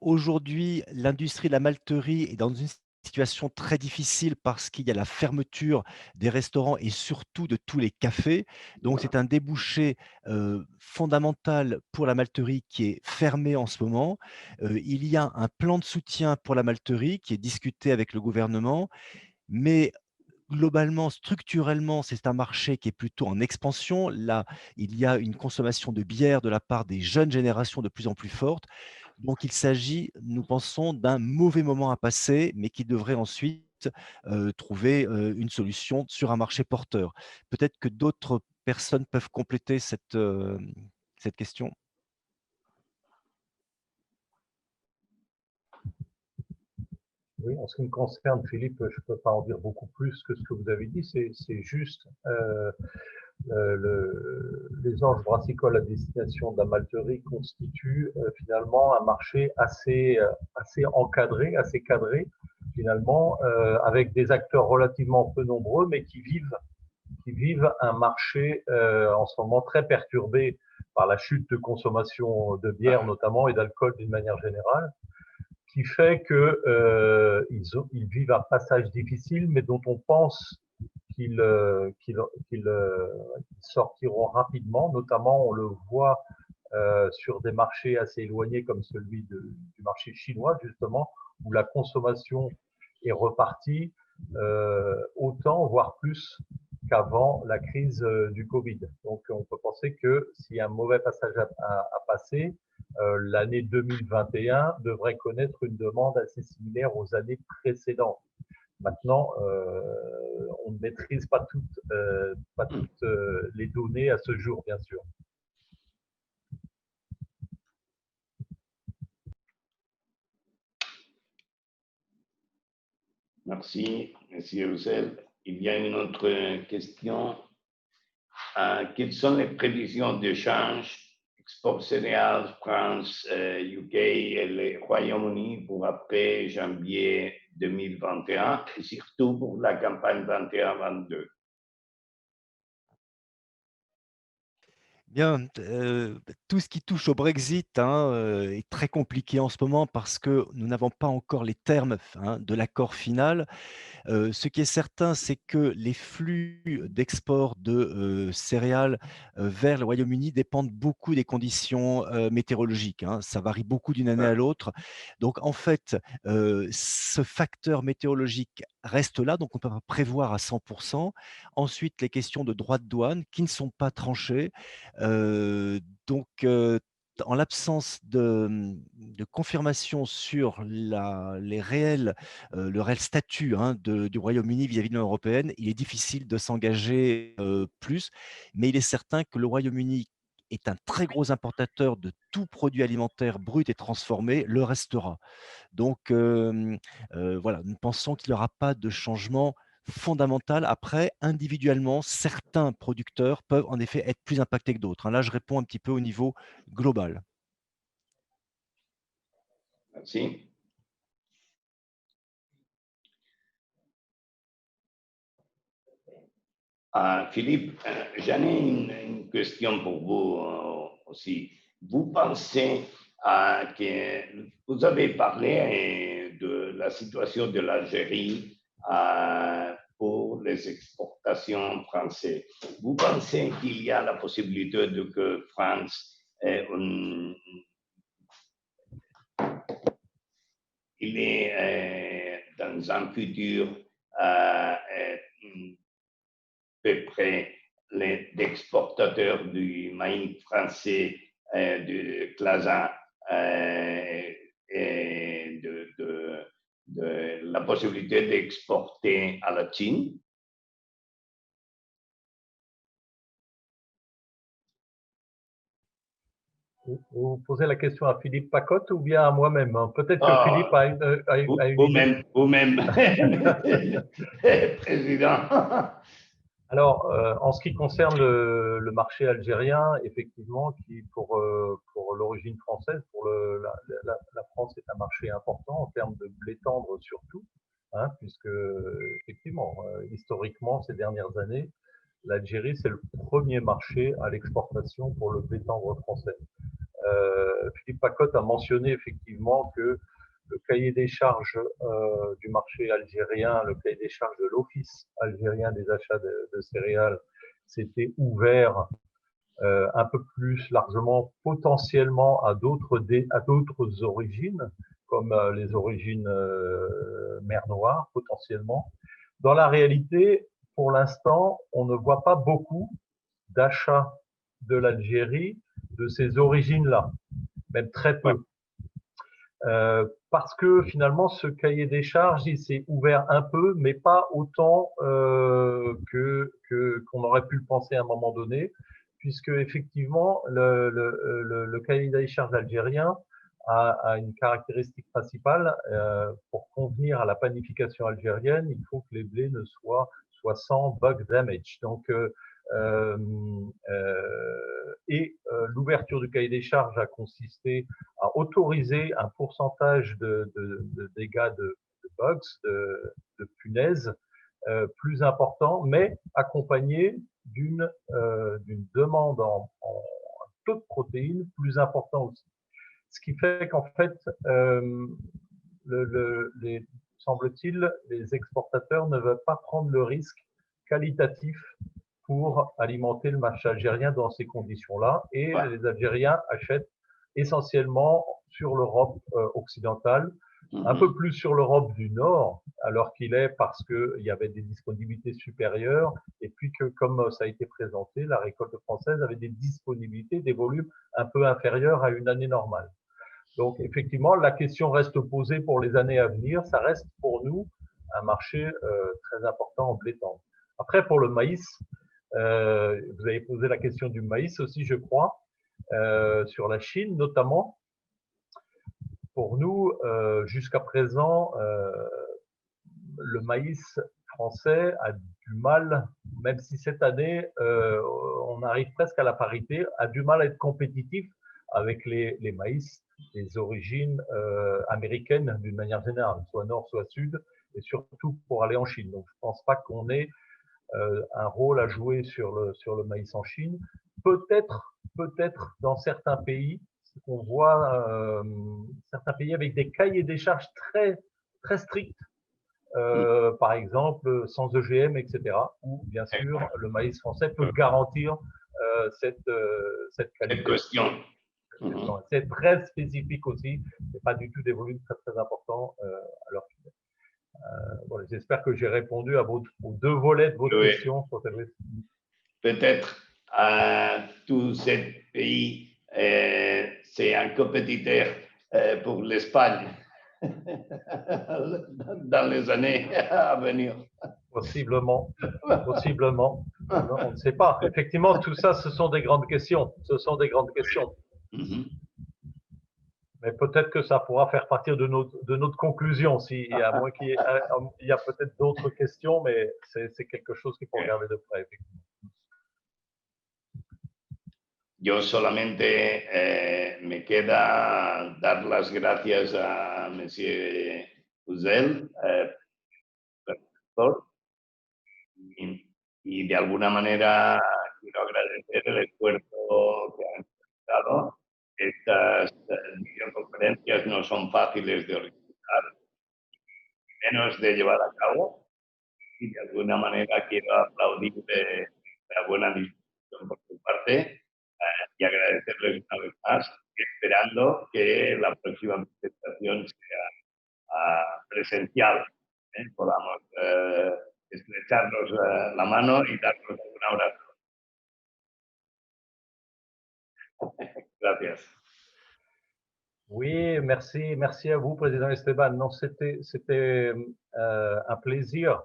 Speaker 4: Aujourd'hui, l'industrie de la malterie est dans une situation très difficile parce qu'il y a la fermeture des restaurants et surtout de tous les cafés. Donc, c'est un débouché fondamental pour la malterie qui est fermé en ce moment. Il y a un plan de soutien pour la malterie qui est discuté avec le gouvernement, mais globalement, structurellement, c'est un marché qui est plutôt en expansion. Là, il y a une consommation de bière de la part des jeunes générations de plus en plus forte. Donc, il s'agit, nous pensons, d'un mauvais moment à passer, mais qui devrait ensuite trouver une solution sur un marché porteur. Peut-être que d'autres personnes peuvent compléter cette question.
Speaker 7: Oui, en ce qui me concerne, Philippe, je ne peux pas en dire beaucoup plus que ce que vous avez dit. C'est juste les orges brassicoles à destination de la malterie constituent finalement un marché assez encadré, assez cadré finalement, avec des acteurs relativement peu nombreux, mais qui vivent un marché en ce moment très perturbé par la chute de consommation de bière notamment et d'alcool d'une manière générale, qui fait que ils vivent un passage difficile, mais dont on pense qu'ils sortiront rapidement. Notamment, on le voit sur des marchés assez éloignés comme celui du marché chinois, justement, où la consommation est repartie. autant, voire plus qu'avant la crise du Covid. Donc, on peut penser que s'il y a un mauvais passage à passer, l'année 2021 devrait connaître une demande assez similaire aux années précédentes. Maintenant, on ne maîtrise pas toutes les données à ce jour, bien sûr.
Speaker 3: Merci, Monsieur Roussel. Il y a une autre question. Quelles sont les prévisions de change export céréales, France, UK et le Royaume-Uni pour après janvier 2021 et surtout pour la campagne 21-22?
Speaker 4: Bien, tout ce qui touche au Brexit est très compliqué en ce moment parce que nous n'avons pas encore les termes de l'accord final. Ce qui est certain, c'est que les flux d'export de céréales vers le Royaume-Uni dépendent beaucoup des conditions météorologiques. Ça varie beaucoup d'une année à l'autre. Donc, en fait, ce facteur météorologique reste là, donc on ne peut pas prévoir à 100%. Ensuite, les questions de droits de douane qui ne sont pas tranchées. Donc, en l'absence de confirmation sur le réel statut du Royaume-Uni vis-à-vis de l'Union européenne, il est difficile de s'engager plus, mais il est certain que le Royaume-Uni est un très gros importateur de tout produit alimentaire brut et transformé, le restera. Donc voilà, nous pensons qu'il n'y aura pas de changement fondamental. Après, individuellement, certains producteurs peuvent en effet être plus impactés que d'autres. Là, je réponds un petit peu au niveau global.
Speaker 3: Merci. Philippe, j'en ai une question pour vous aussi. Vous pensez que vous avez parlé de la situation de l'Algérie pour les exportations françaises. Vous pensez qu'il y a la possibilité de que France il est dans un futur peu près d'exportateurs du maïs français de Claza et de la possibilité d'exporter à la Chine?
Speaker 7: Vous posez la question à Philippe Pacotte ou bien à moi-même? Peut-être que Philippe a une idée.
Speaker 3: Vous-même, Président.
Speaker 7: Alors, en ce qui concerne le marché algérien, effectivement, qui pour l'origine française, la France est un marché important en termes de blé tendre surtout, puisque effectivement, historiquement, ces dernières années, l'Algérie, c'est le premier marché à l'exportation pour le blé tendre français. Philippe Pacotte a mentionné effectivement que le cahier des charges du marché algérien, le cahier des charges de l'Office algérien des achats de céréales, s'était ouvert un peu plus largement potentiellement à d'autres origines, comme les origines mer Noire potentiellement. Dans la réalité, pour l'instant, on ne voit pas beaucoup d'achats de l'Algérie de ces origines-là, même très peu. Parce que finalement, ce cahier des charges, il s'est ouvert un peu, mais pas autant qu'on aurait pu le penser à un moment donné, puisque effectivement, le cahier des charges algérien a une caractéristique principale. Pour convenir à la panification algérienne, il faut que les blés ne soient sans bug damage. Donc, l'ouverture du cahier des charges a consisté à autoriser un pourcentage de dégâts de bugs, de punaises plus important, mais accompagné d'une demande en taux de protéines plus important aussi. Ce qui fait qu'en fait, semble-t-il, les exportateurs ne veulent pas prendre le risque qualitatif pour alimenter le marché algérien dans ces conditions-là. Et les Algériens achètent essentiellement sur l'Europe occidentale un peu plus sur l'Europe du Nord, alors qu'il est parce qu'il y avait des disponibilités supérieures, et puis que, comme ça a été présenté, la récolte française avait des disponibilités, des volumes un peu inférieurs à une année normale. Donc, effectivement, la question reste posée pour les années à venir. Ça reste pour nous un marché très important en blé tendre. Après, pour le maïs, vous avez posé la question du maïs aussi, je crois, sur la Chine notamment. Pour nous, jusqu'à présent, le maïs français a du mal, même si cette année, on arrive presque à la parité, a du mal à être compétitif avec les maïs des origines américaines d'une manière générale, soit nord, soit sud, et surtout pour aller en Chine. Donc, je ne pense pas qu'on ait un rôle à jouer sur le maïs en Chine. Peut-être dans certains pays, on voit certains pays avec des cahiers des charges très, très stricts, par exemple sans OGM, etc., où bien sûr le maïs français peut garantir cette qualité.
Speaker 3: Cette question.
Speaker 7: C'est très spécifique aussi, c'est pas du tout des volumes très très importants alors voilà, j'espère que j'ai répondu à aux deux volets de votre question.
Speaker 3: Peut-être tous ces pays, c'est un compétiteur pour l'Espagne dans les années à venir.
Speaker 7: Possiblement. On ne sait pas. Effectivement, tout ça, ce sont des grandes questions. Mais peut-être que ça pourra faire partir de notre conclusion, à moins qu'il y a peut-être d'autres questions, mais c'est quelque chose qu'il faut regarder de près. Effectivement.
Speaker 3: Yo solamente me queda dar las gracias a Monsieur Uzel, profesor, y de alguna manera quiero agradecer el esfuerzo que han realizado. Estas videoconferencias no son fáciles de organizar, menos de llevar a cabo, y de alguna manera quiero aplaudir la buena disposición por su parte y agradecerles una vez más, esperando que la próxima presentación sea presencial, podamos estrecharnos la mano y darnos un abrazo. Gracias.
Speaker 7: Oui, merci à vous, Président Esteban. Non, c'était un plaisir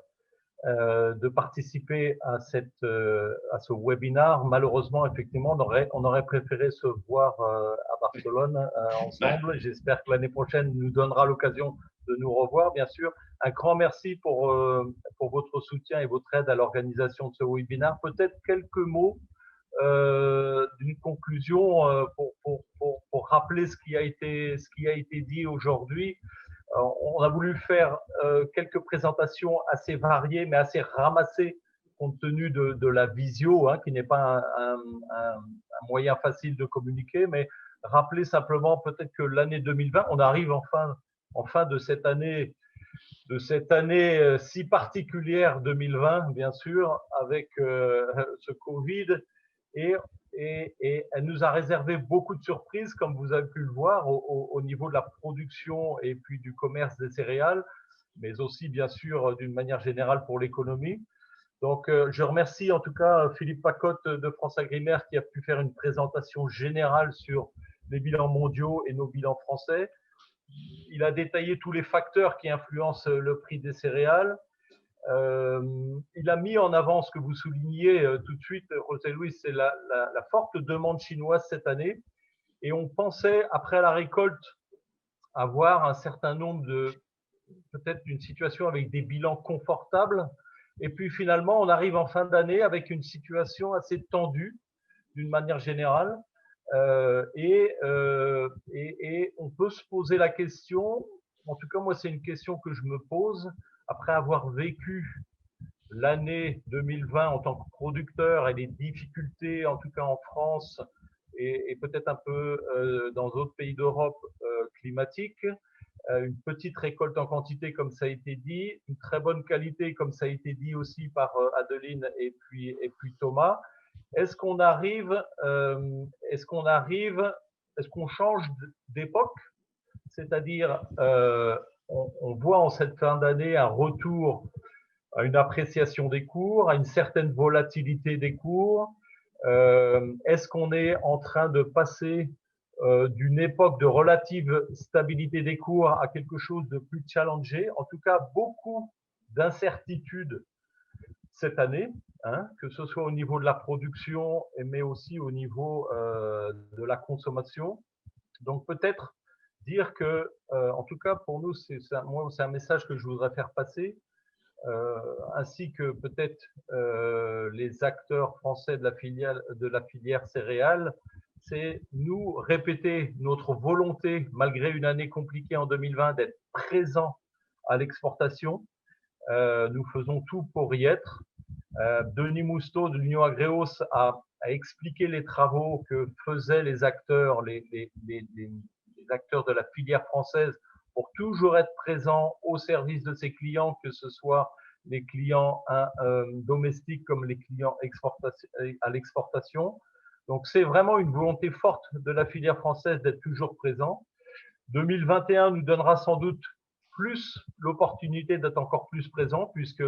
Speaker 7: de participer à ce webinaire. Malheureusement, effectivement, on aurait préféré se voir à Barcelone ensemble. J'espère que l'année prochaine nous donnera l'occasion de nous revoir, bien sûr. Un grand merci pour votre soutien et votre aide à l'organisation de ce webinaire. Peut-être quelques mots d'une conclusion pour rappeler ce qui a été dit aujourd'hui. On a voulu faire quelques présentations assez variées, mais assez ramassées, compte tenu de la visio, qui n'est pas un moyen facile de communiquer, mais rappeler simplement peut-être que l'année 2020, on arrive en fin de cette année si particulière 2020, bien sûr, avec ce Covid, et elle nous a réservé beaucoup de surprises, comme vous avez pu le voir, au niveau de la production et puis du commerce des céréales, mais aussi, bien sûr, d'une manière générale pour l'économie. Donc, je remercie en tout cas Philippe Pacotte de France Agrimaire qui a pu faire une présentation générale sur les bilans mondiaux et nos bilans français. Il a détaillé tous les facteurs qui influencent le prix des céréales. Il a mis en avant ce que vous soulignez tout de suite, José Luis, c'est la forte demande chinoise cette année. Et on pensait, après la récolte, avoir un certain nombre peut-être une situation avec des bilans confortables. Et puis finalement, on arrive en fin d'année avec une situation assez tendue, d'une manière générale. Et on peut se poser la question, en tout cas moi c'est une question que je me pose, après avoir vécu l'année 2020 en tant que producteur et les difficultés, en tout cas en France et peut-être un peu dans d'autres pays d'Europe climatiques, une petite récolte en quantité comme ça a été dit, une très bonne qualité comme ça a été dit aussi par Adeline et puis Thomas. Est-ce qu'on change d'époque? C'est-à-dire on voit en cette fin d'année un retour à une appréciation des cours, à une certaine volatilité des cours. Est-ce qu'on est en train de passer d'une époque de relative stabilité des cours à quelque chose de plus challengé? En tout cas, beaucoup d'incertitudes cette année, hein, que ce soit au niveau de la production, mais aussi au niveau de la consommation. Donc peut-être dire que, en tout cas pour nous, c'est un message que je voudrais faire passer, ainsi que peut-être les acteurs français de la filière céréales, c'est nous répéter notre volonté, malgré une année compliquée en 2020, d'être présents à l'exportation. Nous faisons tout pour y être. Denis Mousteau de l'Union Agréos a expliqué les travaux que faisaient les acteurs, les acteurs de la filière française, pour toujours être présents au service de ses clients, que ce soit les clients domestiques comme les clients à l'exportation. Donc, c'est vraiment une volonté forte de la filière française d'être toujours présent. 2021 nous donnera sans doute plus l'opportunité d'être encore plus présent, puisque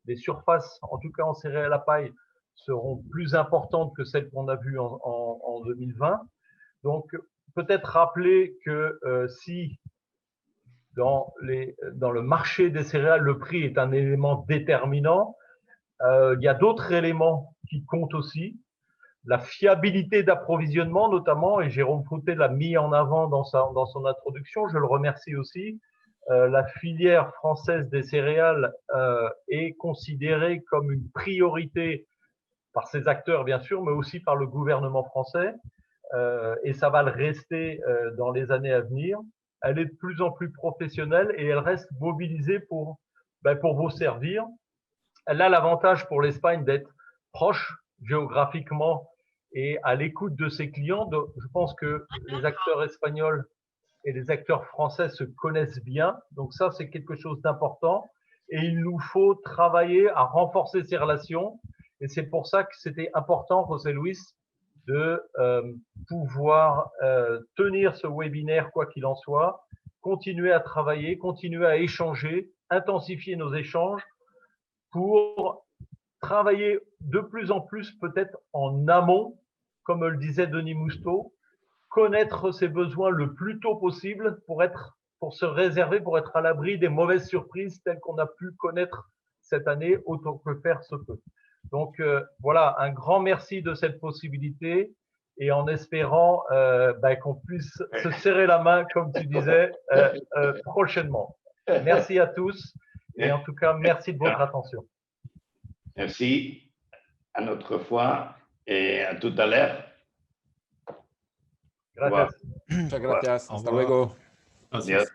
Speaker 7: les surfaces, en tout cas en céréales à paille, seront plus importantes que celles qu'on a vues en 2020. Donc, peut-être rappeler que si dans le marché des céréales, le prix est un élément déterminant, il y a d'autres éléments qui comptent aussi. La fiabilité d'approvisionnement, notamment, et Jérôme Foutet l'a mis en avant dans son introduction, je le remercie aussi. La filière française des céréales est considérée comme une priorité par ses acteurs, bien sûr, mais aussi par le gouvernement français. Et ça va le rester dans les années à venir. Elle est de plus en plus professionnelle et elle reste mobilisée pour vous servir. Elle a l'avantage pour l'Espagne d'être proche géographiquement et à l'écoute de ses clients. Donc, je pense que les acteurs espagnols et les acteurs français se connaissent bien. Donc ça, c'est quelque chose d'important. Et il nous faut travailler à renforcer ces relations. Et c'est pour ça que c'était important, José Luis, de pouvoir tenir ce webinaire, quoi qu'il en soit, continuer à travailler, continuer à échanger, intensifier nos échanges pour travailler de plus en plus peut-être en amont, comme le disait Denis Mousteau, connaître ses besoins le plus tôt possible pour se réserver, pour être à l'abri des mauvaises surprises telles qu'on a pu connaître cette année, autant que faire se peut. Donc voilà, un grand merci de cette possibilité et en espérant qu'on puisse se serrer la main, comme tu disais, prochainement. Merci à tous et en tout cas, merci de votre attention.
Speaker 3: Merci à notre fois et à tout à l'heure.
Speaker 7: Gracias.
Speaker 1: Muchas gracias. Hasta luego.
Speaker 3: Gracias.